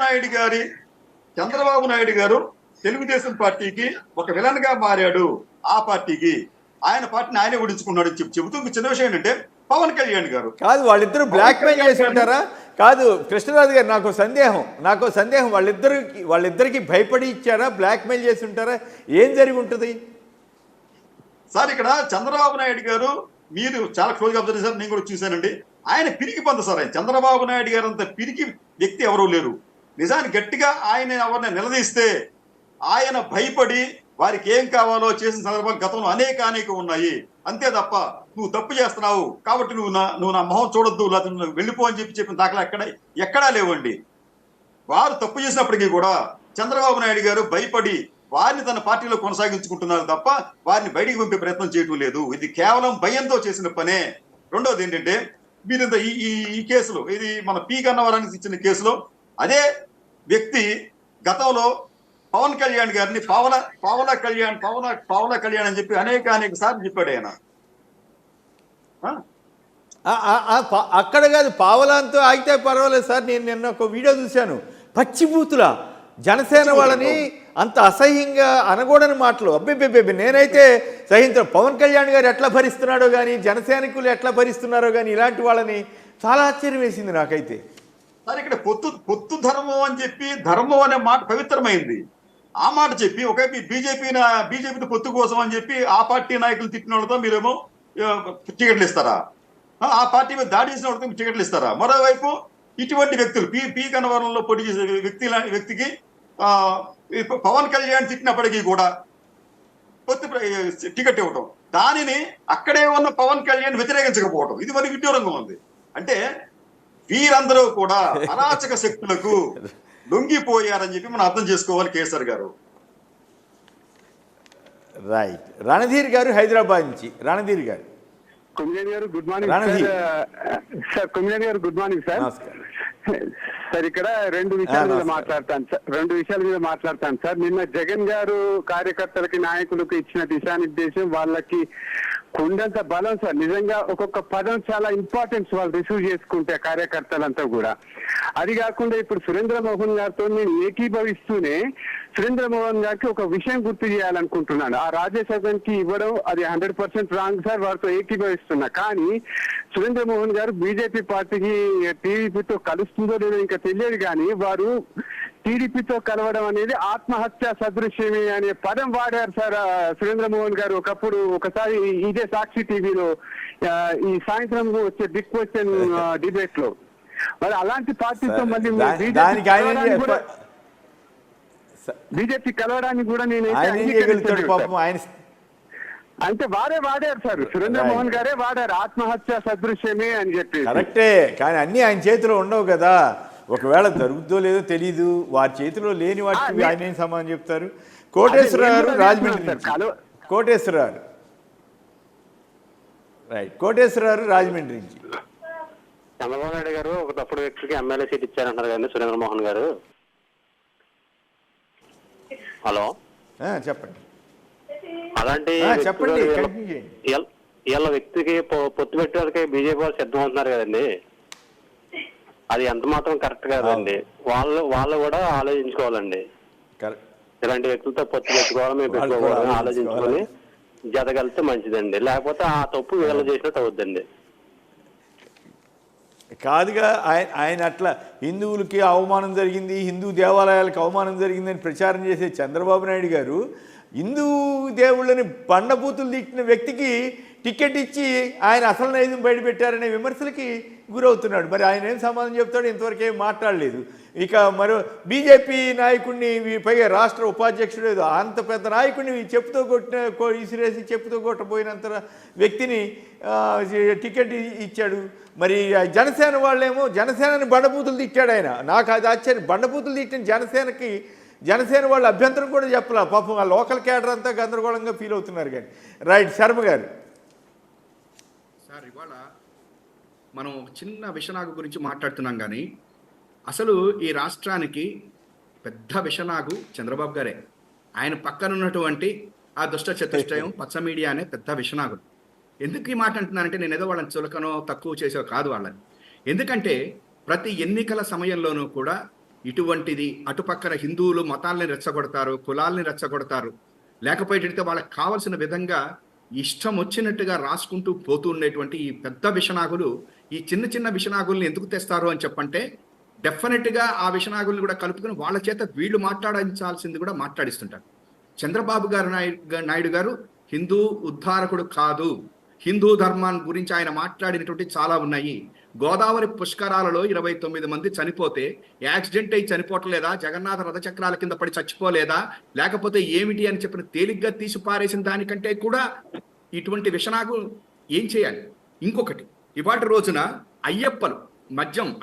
నాయుడు గారు తెలుగుదేశం పార్టీకి ఒక విలన్ గా మారాడు. ఆ పార్టీకి ఆయన పార్టీని ఆయనే ఓడించుకున్నాడు చెబుతూ చిన్న విషయం ఏంటంటే పవన్ కళ్యాణ్ గారు కాదు, వాళ్ళిద్దరు బ్లాక్ మెయిల్ చేసి ఉంటారా? కాదు కృష్ణరాజు గారు, నాకు సందేహం వాళ్ళిద్దరికి భయపడి ఇచ్చారా, బ్లాక్ మెయిల్ చేసి ఉంటారా, ఏం జరిగి ఉంటుంది సార్? ఇక్కడ చంద్రబాబు నాయుడు గారు, మీరు చాలా క్లోజ్ గా అబ్జర్వ్ చేశారు, నేను కూడా చూశానండి. ఆయన పిరికి పంత సార్. ఆయన చంద్రబాబు నాయుడు గారు అంత పిరికి వ్యక్తి ఎవరూ లేరు. నిజానికి గట్టిగా ఆయన ఎవరిని నిలదీస్తే ఆయన భయపడి వారికి ఏం కావాలో చేసిన సందర్భాలు గతంలో అనేక ఉన్నాయి. అంతే తప్ప నువ్వు తప్పు చేస్తున్నావు కాబట్టి నువ్వు నా మొహం చూడొద్దు, లేదా నువ్వు వెళ్ళిపో అని చెప్పిన దాఖలా ఎక్కడా లేవండి. వారు తప్పు చేసినప్పటికీ కూడా చంద్రబాబు నాయుడు గారు భయపడి వారిని తన పార్టీలో కొనసాగించుకుంటున్నారు తప్ప వారిని బయటికి పంపే ప్రయత్నం చేయటం లేదు. ఇది కేవలం భయంతో చేసిన పనే. రెండవది ఏంటంటే, మీరింత ఈ కేసులో, ఇది మన పి గన్నవరానికి ఇచ్చిన కేసులో అదే వ్యక్తి గతంలో పవన్ కళ్యాణ్ గారిని పావలా కళ్యాణ్ అని చెప్పి అనేక సార్లు చెప్పాడు ఆయన. అక్కడ కాదు, పావలాంతో ఆగితే పర్వాలేదు సార్. నేను నిన్న ఒక వీడియో చూశాను, పచ్చిబూతుల జనసేన వాళ్ళని అంత అసహ్యంగా అనకూడని మాటలు. అబ్బే నేనైతే సహించను. పవన్ కళ్యాణ్ గారు ఎట్లా భరిస్తున్నాడో కానీ, జనసైనికులు ఎట్లా భరిస్తున్నారో కానీ, ఇలాంటి వాళ్ళని చాలా ఆశ్చర్యం వేసింది నాకైతే. సార్, ఇక్కడ పొత్తు ధర్మం అని చెప్పి, ధర్మం అనే మాట పవిత్రమైంది. ఆ మాట చెప్పి ఒక బీజేపీ పొత్తు కోసం అని చెప్పి ఆ పార్టీ నాయకులు తిట్టిన వాళ్ళతో మీరేమో టికెట్లు ఇస్తారా? ఆ పార్టీ మీద దాడి చేసిన వాళ్ళతో టికెట్లు ఇస్తారా? మరోవైపు ఇటువంటి వ్యక్తులు పి గన్నవరంలో పోటీ చేసే వ్యక్తికి ఇప్పుడు పవన్ కళ్యాణ్ తిట్టినప్పటికీ కూడా టికెట్ ఇవ్వటం, దానిని అక్కడే ఉన్న పవన్ కళ్యాణ్ వ్యతిరేకించకపోవటం, ఇది మరి విడ్డూరంగా ఉంది. అంటే వీరందరూ కూడా అరాచక శక్తులకు లొంగిపోయారని చెప్పి మనం అర్థం చేసుకోవాలి కేసీఆర్ గారు. రైట్. రణధీర్ గారు హైదరాబాద్ నుంచి. రణధీర్ గారు. కొమ్మినేని గారు గుడ్ మార్నింగ్ సార్. కొమ్మినేని గారు గుడ్ మార్నింగ్ సార్. సార్ ఇక్కడ రెండు విషయాల మీద మాట్లాడతాను సార్. నిన్న జగన్ గారు కార్యకర్తలకి నాయకులకు ఇచ్చిన దిశానిర్దేశం వాళ్ళకి కొండంత బలం సార్. నిజంగా ఒక్కొక్క పదం చాలా ఇంపార్టెన్స్ వాళ్ళు రిసీవ్ చేసుకుంటే కార్యకర్తలంతా కూడా. అది కాకుండా ఇప్పుడు సురేంద్ర మోహన్ గారితో నేను ఏకీభవిస్తూనే సురేంద్ర మోహన్ గారికి ఒక విషయం గుర్తు చేయాలనుకుంటున్నాను. ఆ రాజ్యసభకి ఇవ్వడం అది 100% రాంగ్ సార్, వారితో ఏకీభవిస్తున్నా. కానీ సురేంద్ర మోహన్ గారు బీజేపీ పార్టీకి టీడీపీతో కలుస్తుందో లేదో ఇంకా తెలియదు, కానీ వారు టీడీపీతో కలవడం అనేది ఆత్మహత్య సదృశ్యమే అనే పదం వాడారు సార్ సురేంద్ర మోహన్ గారు. ఒకసారి ఇదే సాక్షి టీవీలో ఈ సాయంత్రం వచ్చే బిగ్ క్వశ్చన్ డిబేట్ లో. మరి అలాంటి పార్టీతో మళ్ళీ బీజేపీ కలవడానికి కూడా అంటే వాడారు సార్, సురేంద్ర మోహన్ గారే వాడారు ఆత్మహత్య సదృశ్యమే అని చెప్పి. కరెక్టే, కానీ అన్ని ఆయన చేతిలో ఉండవు కదా. ఒకవేళ జరుగుతుందో లేదో తెలీదు, వారి చేతిలో లేని వాటికి ఆయన ఏం సమాధానం చెప్తారు. కోటేశ్వరరావు గారు రాజమండ్రి. కోటేశ్వరరావు రైట్. కోటేశ్వరరావు రాజమండ్రి నుంచి. చంద్రబాబు నాయుడు గారు ఒక తప్పుడు వ్యక్తికి ఎమ్మెల్యే సీట్ ఇచ్చారంటారు కదండి సురేంద్ర మోహన్ గారు. హలో చెప్పండి. అలాంటి చెప్పండి. వీళ్ళ వ్యక్తికి పొత్తు పెట్టడానికి బీజేపీ వాళ్ళు సిద్ధం అవుతున్నారు కదండి. అది ఎంత మాత్రం కరెక్ట్ కాదండి. వాళ్ళు కూడా ఆలోచించుకోవాలండి. ఇలాంటి వ్యక్తులతో పొత్తు పెట్టుకోవాలి, మేము పెట్టుకోవాలని ఆలోచించుకొని జతగలిస్తే మంచిదండి. లేకపోతే ఆ తప్పు వీళ్ళు చేసినట్టు అవుద్దండి. కాదుగా, ఆయన అట్లా హిందువులకి అవమానం జరిగింది, హిందూ దేవాలయాలకు అవమానం జరిగిందని ప్రచారం చేసే చంద్రబాబు నాయుడు గారు హిందూ దేవుళ్ళని బండబూతులు తిట్టిన వ్యక్తికి టికెట్ ఇచ్చి ఆయన అసలు నైజం బయటపెట్టారనే విమర్శలకి గురవుతున్నాడు. మరి ఆయన ఏం సమాధానం చెప్తాడు? ఇంతవరకు ఏం మాట్లాడలేదు. ఇక మరో బీజేపీ నాయకుడిని, పైగా రాష్ట్ర ఉపాధ్యక్షుడు, ఏదో అంత పెద్ద నాయకుడిని ఇసిరేసి చెప్పుతో కొట్టబోయినంత వ్యక్తిని టికెట్ ఇచ్చాడు. మరి జనసేన వాళ్ళేమో జనసేనని బండబూతులు తిట్టాడు ఆయన. నాకు అది ఆశ్చర్యం. బండబూతులు తిట్టిన జనసేన వాళ్ళు అభ్యంతరం కూడా చెప్పలే. పాపం ఆ లోకల్ క్యాడర్ అంతా గందరగోళంగా ఫీల్ అవుతున్నారు. కానీ రైట్. శర్మ గారు. సార్ ఇవాళ మనం ఒక చిన్న విషనాగు గురించి మాట్లాడుతున్నాం, కానీ అసలు ఈ రాష్ట్రానికి పెద్ద విషనాగు చంద్రబాబు గారే. ఆయన పక్కన ఉన్నటువంటి ఆ దుష్ట చతుష్టయం పచ్చ మీడియా అనే పెద్ద విషనాగులు. ఎందుకు ఈ మాట అంటున్నానంటే నేను ఏదో వాళ్ళని చులకనో తక్కువ చేసో కాదు వాళ్ళని. ఎందుకంటే ప్రతి ఎన్నికల సమయంలోనూ కూడా ఇటువంటిది అటుపక్కన హిందువులు మతాలని రెచ్చగొడతారు, కులాలని రెచ్చగొడతారు, లేకపోతే వాళ్ళకి కావలసిన విధంగా ఇష్టం వచ్చినట్టుగా రాసుకుంటూ పోతూ ఉండేటువంటి ఈ పెద్ద విషనాగులు ఈ చిన్న చిన్న విషనాగుల్ని ఎందుకు తెస్తారు అని చెప్పంటే డెఫినెట్గా ఆ విషనాగుల్ని కూడా కలుపుకొని వాళ్ళ చేత వీళ్ళు మాట్లాడించాల్సింది కూడా మాట్లాడిస్తుంటారు. చంద్రబాబు నాయుడు గారు హిందూ ఉద్ధారకుడు కాదు. హిందూ ధర్మాన్ని గురించి ఆయన మాట్లాడినటువంటి చాలా ఉన్నాయి. గోదావరి పుష్కరాలలో 29 మంది చనిపోతే యాక్సిడెంట్ అయి చనిపోవట్లేదా, జగన్నాథ రథచక్రాల కింద పడి చచ్చిపోలేదా, లేకపోతే ఏమిటి అని చెప్పిన తేలిగ్గా తీసి పారేసిన దానికంటే కూడా ఇటువంటి విషనాగు ఏం చేయాలి? ఇంకొకటి, ఇవాటి రోజున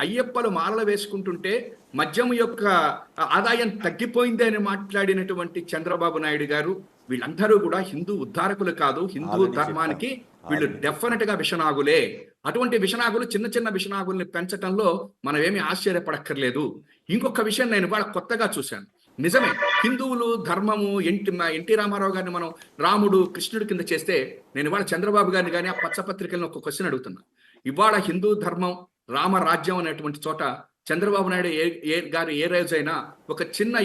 అయ్యప్పలు మాలలు వేసుకుంటుంటే మద్యం యొక్క ఆదాయం తగ్గిపోయింది అని మాట్లాడినటువంటి చంద్రబాబు నాయుడు గారు వీళ్ళందరూ కూడా హిందూ ఉద్ధారకులు కాదు, హిందూ ధర్మానికి వీళ్ళు డెఫినెట్ గా విషనాగులే. అటువంటి విషనాగులు చిన్న చిన్న విషనాగుల్ని పెంచడంలో మనం ఏమీ ఆశ్చర్యపడక్కర్లేదు. ఇంకొక విషయం నేను ఇవాళ కొత్తగా చూశాను. నిజమే, హిందువులు ధర్మము ఎన్టీ రామారావు గారిని మనం రాముడు కృష్ణుడి కింద చేస్తే నేను ఇవాళ చంద్రబాబు గారిని కానీ ఆ పచ్చపత్రికలను ఒక క్వశ్చన్ అడుగుతున్నా. ఇవాళ హిందూ ధర్మం రామరాజ్యం అనేటువంటి చోట చంద్రబాబు నాయుడు గారు ఏ రోజైనా ఒక చిన్న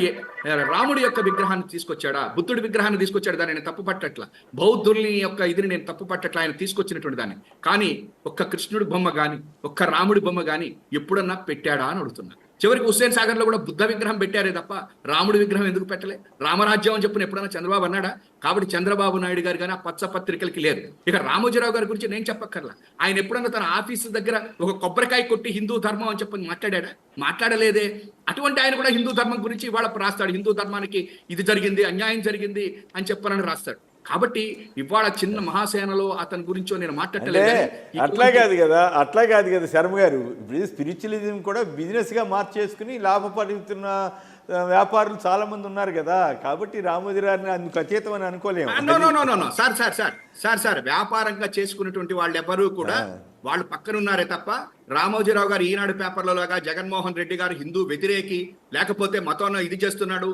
రాముడి యొక్క విగ్రహాన్ని తీసుకొచ్చాడా, బుద్ధుడి విగ్రహాన్ని తీసుకొచ్చాడు? దాన్ని నేను తప్పు పట్టట్ల, బౌద్ధుల్ని యొక్క ఇదిని నేను తప్పు పట్టట్ల, ఆయన తీసుకొచ్చినటువంటి దాన్ని. కానీ ఒక్క కృష్ణుడి బొమ్మ కానీ ఒక్క రాముడి బొమ్మ కానీ ఎప్పుడన్నా పెట్టాడా అని అడుగుతున్నా. చివరికి హుస్సేన్ సాగర్ లో కూడా బుద్ధ విగ్రహం పెట్టారే తప్ప రాముడి విగ్రహం ఎందుకు పెట్టలే? రామరాజ్యం అని చెప్పిన ఎప్పుడైనా చంద్రబాబు అన్నాడా? కాబట్టి చంద్రబాబు నాయుడు గారు కానీ ఆ పచ్చ పత్రికలకి లేదు. ఇక రామోజీరావు గారి గురించి నేను చెప్పక్కర్లా. ఆయన ఎప్పుడన్నా తన ఆఫీసు దగ్గర ఒక కొబ్బరికాయ కొట్టి హిందూ ధర్మం అని చెప్పని మాట్లాడా? మాట్లాడలేదే. అటువంటి ఆయన కూడా హిందూ ధర్మం గురించి ఇవాళ రాస్తాడు. హిందూ ధర్మానికి ఇది జరిగింది, అన్యాయం జరిగింది అని చెప్పనని రాస్తాడు. కాబట్టి ఇవాళ చిన్న మహాసేనలో అతని గురించో నేను మాట్లాడలేదు. అట్లా కాదు కదా శర్మ గారు. ఇప్పుడు స్పిరిచువలిజం కూడా బిజినెస్గా మార్చేసుకుని లాభపడుతున్న వ్యాపారులు చాలా మంది ఉన్నారు కదా. కాబట్టి రామోజీరావుని అందుకు అతీతం అని అనుకోలేము. సార్ వ్యాపారంగా చేసుకున్నటువంటి వాళ్ళు ఎవరు కూడా వాళ్ళు పక్కనున్నారే తప్ప రామోజీరావు గారు ఈనాడు పేపర్లలోగా జగన్మోహన్ రెడ్డి గారు హిందూ వ్యతిరేకి, లేకపోతే మతంలో ఇది చేస్తున్నాడు,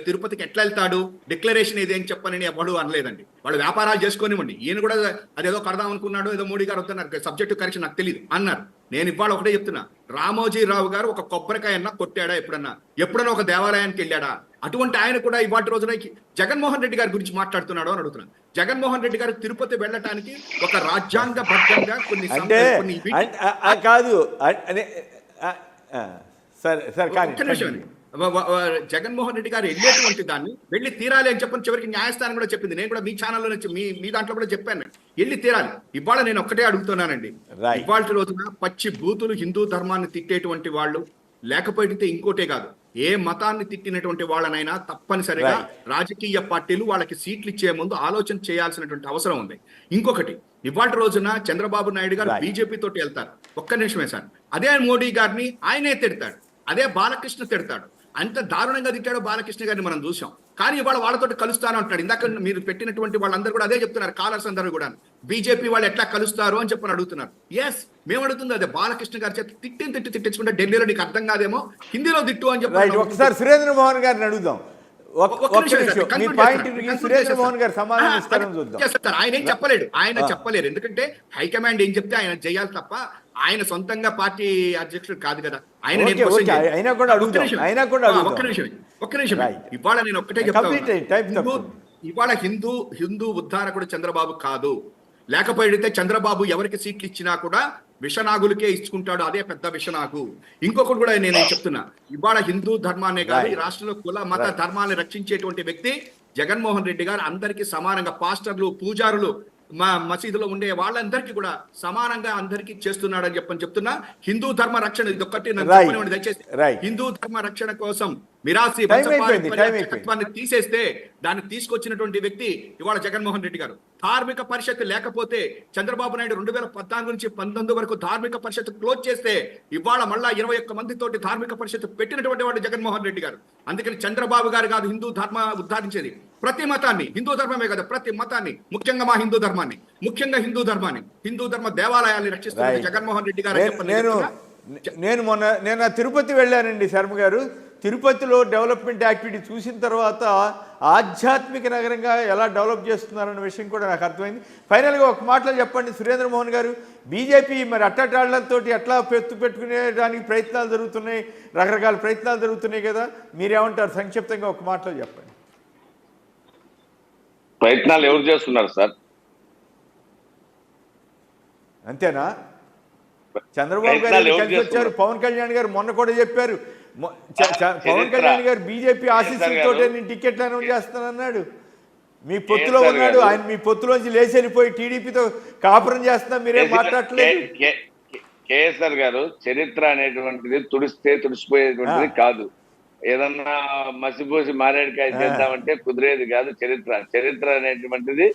తిరుపతికి ఎట్లా వెళ్తాడు, డిక్లరేషన్ ఇదేం చెప్పనని ఎవడు అనలేదండి. వాళ్ళు వ్యాపారాలు చేసుకోనివ్వండి. ఈయన కూడా అదేదో కడదాం అనుకున్నాడు, ఏదో మోడీ గారు వస్తున్నారు, సబ్జెక్టు కరెక్షన్ నాకు తెలియదు అన్నారు. నేను ఇవాళ ఒకటే చెప్తున్నా, రామోజీరావు గారు ఒక కొబ్బరికాయన్నా కొట్టాడా ఎప్పుడన్నా ఒక దేవాలయానికి వెళ్ళాడా? అటువంటి ఆయన కూడా ఇవాటి రోజున జగన్మోహన్ రెడ్డి గారి గురించి మాట్లాడుతున్నాడు అని అడుగుతున్నాను. జగన్మోహన్ రెడ్డి గారు తిరుపతి వెళ్ళటానికి ఒక రాజ్యాంగబద్ధంగా కొన్ని కాదు. జగన్మోహన్ రెడ్డి గారు వెళ్ళేటువంటి దాన్ని వెళ్ళి తీరాలి అని చెప్పని చివరికి న్యాయస్థానం కూడా చెప్పింది. నేను కూడా మీ ఛానల్లో మీ దాంట్లో కూడా చెప్పాను, వెళ్ళి తీరాలి. ఇవాళ నేను ఒక్కటే అడుగుతున్నానండి, ఇవాళ రోజున పచ్చి బూతులు హిందూ ధర్మాన్ని తిట్టేటువంటి వాళ్ళు, లేకపోతే ఇంకోటే కాదు, ఏ మతాన్ని తిట్టినటువంటి వాళ్ళనైనా తప్పనిసరిగా రాజకీయ పార్టీలు వాళ్ళకి సీట్లు ఇచ్చే ముందు ఆలోచన చేయాల్సినటువంటి అవసరం ఉంది. ఇంకొకటి, ఇవాళ రోజున చంద్రబాబు నాయుడు గారు బీజేపీ తోటి వెళ్తారు. ఒక్క నిమిషమే సార్, అదే మోడీ గారిని ఆయనే తిడతాడు, అదే బాలకృష్ణ తిడతాడు. అంత దారుణంగా తిట్టాడు బాలకృష్ణ గారిని మనం చూసాం. కానీ ఇవాళ వాళ్ళతో కలుస్తాను అంటాడు. ఇందాక మీరు పెట్టినటువంటి వాళ్ళందరూ కూడా అదే చెప్తున్నారు, కాలర్స్ అందరూ కూడా బీజేపీ వాళ్ళు ఎట్లా కలుస్తారు అని చెప్పని అడుగుతున్నారు. ఎస్, మేము అడుగుతుంది అదే. బాలకృష్ణ గారి చేత తిట్టించుకుంటే ఢిల్లీలో నీకు అర్థం కాదేమో, హిందీలో తిట్టు అని చెప్పి ఒకసారి సురేంద్ర మోహన్ గారిని అడుగుదాం. ఆయన ఏం చెప్పలేడు, ఆయన చెప్పలేరు. ఎందుకంటే హైకమాండ్ ఏం చెప్తే ఆయన చేయాలి తప్ప ఆయన సొంతంగా పార్టీ అధ్యక్షుడు కాదు కదా. ఆయన ఒక్క నిమిషం ఇవాళ నేను ఒక్కటే చెప్తాను, ఇవాళ హిందూ ఉద్ధారకుడు చంద్రబాబు కాదు. లేకపోతే చంద్రబాబు ఎవరికి సీట్లు ఇచ్చినా కూడా విషనాగులకే ఇచ్చుకుంటాడు, అదే పెద్ద విషనాగు. ఇంకొకటి కూడా నేను చెప్తున్నా, ఇవాళ హిందూ ధర్మాన్నే కాదు ఈ రాష్ట్రంలో కుల మత ధర్మాన్ని రక్షించేటువంటి వ్యక్తి జగన్మోహన్ రెడ్డి గారు. అందరికీ సమానంగా పాస్టర్లు, పూజారులు, మసీదులో ఉండే వాళ్ళందరికీ కూడా సమానంగా అందరికీ చేస్తున్నాడని చెప్తున్నా. హిందూ ధర్మ రక్షణ ఇది ఒక్కటి దయచేసి, హిందూ ధర్మ రక్షణ కోసం మిరాసి వంశపారంపర్యాన్ని తీసేస్తే దాన్ని తీసుకొచ్చినటువంటి వ్యక్తి ఇవాళ జగన్మోహన్ రెడ్డి గారు. ధార్మిక పరిషత్ లేకపోతే చంద్రబాబు నాయుడు 2014 నుంచి 19 వరకు ధార్మిక పరిషత్ క్లోజ్ చేస్తే ఇవాళ మళ్ళా 21 మందితోటి ధార్మిక పరిషత్ పెట్టినటువంటి వాడు జగన్మోహన్ రెడ్డి గారు. అందుకని చంద్రబాబు గారు కాదు హిందూ ధర్మ ఉద్ధరించేది, ప్రతి మతాన్ని, హిందూ ధర్మమే కదా ప్రతి మతాన్ని, ముఖ్యంగా మా హిందూ ధర్మాన్ని, ముఖ్యంగా హిందూ ధర్మ దేవాలయాల్ని రక్షిస్తున్న జగన్మోహన్ రెడ్డి గారు. నేను తిరుపతి వెళ్ళానండి శర్మ గారు. తిరుపతిలో డెవలప్మెంట్ యాక్టివిటీ చూసిన తర్వాత ఆధ్యాత్మిక నగరంగా ఎలా డెవలప్ చేస్తున్నారన్న విషయం కూడా నాకు అర్థమైంది. ఫైనల్గా ఒక మాటలో చెప్పండి సురేంద్ర మోహన్ గారు, బీజేపీ మరి అట్టటాళ్లతో ఎట్లా పెట్టుకునేడానికి ప్రయత్నాలు జరుగుతున్నాయి, రకరకాల ప్రయత్నాలు జరుగుతున్నాయి కదా, మీరేమంటారు? సంక్షిప్తంగా ఒక మాటలో చెప్పండి. ప్రయత్నాలు ఎవరు చేస్తున్నారు సార్? అంతేనా? చంద్రబాబు గారు కలిసి వచ్చారు, పవన్ కళ్యాణ్ గారు మొన్న కూడా చెప్పారు, పవన్ కళ్యాణ్ గారు బీజేపీ ఆశీస్సులతో నేను టికెట్లు అనౌన్స్ చేస్తానన్నాడు. మీ పొత్తులో ఉన్నాడు ఆయన, మీ పొత్తులోంచి లేచి వెళ్ళిపోయి టీడీపీతో కాపురం చేస్తున్నా, మీరేం మాట్లాడలేదు. కేఎస్ఆర్ గారు, చరిత్ర అనేటువంటిది తుడిస్తే తుడిచిపోయేటువంటిది కాదు. ఏదన్నా మసిపూసి మారేడుకాయ చేద్దామంటే కుదిరేది కాదు. చరిత్ర అనేటువంటిది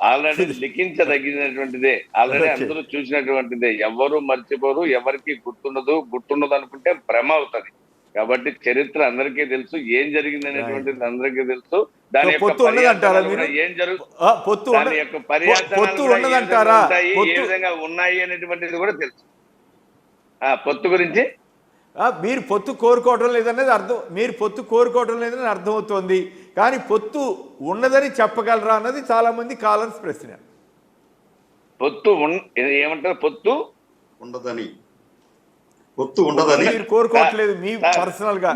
ఆల్రెడీ లిఖించదగినటువంటిదే, ఆల్రెడీ అందరూ చూసినటువంటిదే. ఎవరు మర్చిపోరు, ఎవరికి గుర్తుండదు అనుకుంటే భ్రమ అవుతుంది. కాబట్టి చరిత్ర అందరికీ తెలుసు, ఏం జరిగింది అనేటువంటిది అందరికీ తెలుసు. దాని యొక్క పర్యాచరణ ఏ విధంగా ఉన్నాయి అనేటువంటిది కూడా తెలుసు. పొత్తు గురించి మీరు పొత్తు కోరుకోవడం లేదనేది అర్థమవుతోంది. కానీ పొత్తు ఉన్నదని చెప్పగలరా అన్నది చాలా మంది కాలర్స్ ప్రశ్న. పొత్తు ఏమంటారు? పొత్తు ఉండదని మీరు కోరుకోవట్లేదు మీ పర్సనల్ గా,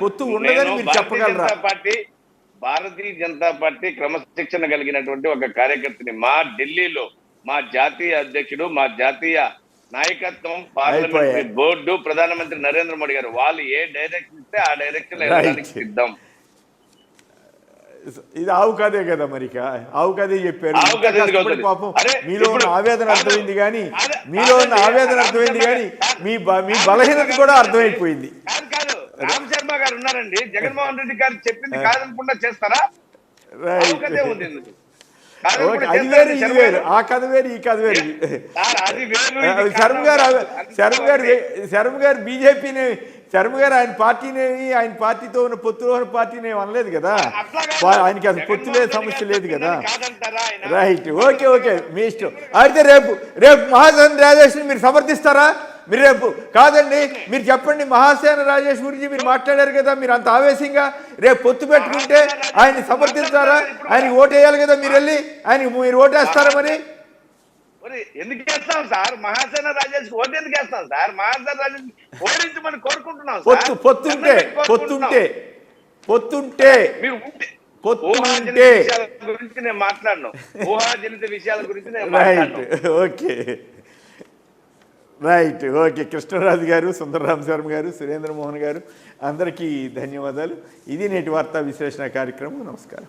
పొత్తు ఉండదని మీరు చెప్పగలరా? భారతీయ జనతా పార్టీ క్రమశిక్షణ కలిగినటువంటి ఒక కార్యకర్తని మా ఢిల్లీలో మా జాతీయ అధ్యక్షుడు, మా జాతీయ నాయకత్వం, పార్లమెంటరీ బోర్డు, ప్రధానమంత్రి నరేంద్ర మోడీ గారు వాళ్ళు ఏ డైరెక్షన్ ఇస్తే ఆ డైరెక్షన్ వెళ్ళడానికి సిద్ధం. ఇది ఆవు కదే కదా మరి, ఆవు కదే చెప్పారు. పాపం మీలో ఉన్న ఆవేదన అర్థమైంది కానీ, మీ బలహీనత కూడా అర్థమైపోయింది. కాదు, రామ్ శర్మ గారు ఉన్నారండి, జగన్మోహన్ రెడ్డి గారు చెప్పింది కాదనుకుండా చేస్తారా? కదే ఉంది. అది వేరు, ఇది వేరు, ఆ కథ వేరు, ఈ కథ వేరు. శర్మ గారు బీజేపీని, శర్మ గారు ఆయన పార్టీతో ఉన్న పొత్తులో ఉన్న పార్టీని అనలేదు కదా, ఆయనకి అసలు పొత్తు లేదు, సమస్య లేదు కదా. రైట్, ఓకే ఓకే, మీ ఇష్టం. అయితే రేపు మహాసేన రాజేష్ని మీరు సమర్థిస్తారా? మీరు రేపు కాదండి, మీరు చెప్పండి, మహాసేన రాజేష్ గురించి మీరు మాట్లాడారు కదా, మీరు అంత ఆవేశంగా రేపు పొత్తు పెట్టుకుంటే ఆయన్ని సమర్థిస్తారా? ఆయనకి ఓటేయాలి కదా, మీరు వెళ్ళి ఆయనకి మీరు ఓటేస్తారా? మరి ఎందుకు వేస్తాం సార్? మహాసేన రాజేష్ ఓటు ఎందుకు వేస్తాం సార్? మహాసేన రాజేష్ ఓడించమని కోరుకుంటున్నాం. పొత్తుంటే గురించి నేను మాట్లాడను, ఊహాజనిత విషయాల గురించి నేను మాట్లాడను. Okay right, okay. కృష్ణరాజు గారు, సుందరరామ శర్మ గారు, సురేంద్ర మోహన్ గారు, అందరికీ ధన్యవాదాలు. ఇది నేటి వార్తా విశ్లేషణ కార్యక్రమం. నమస్కారం.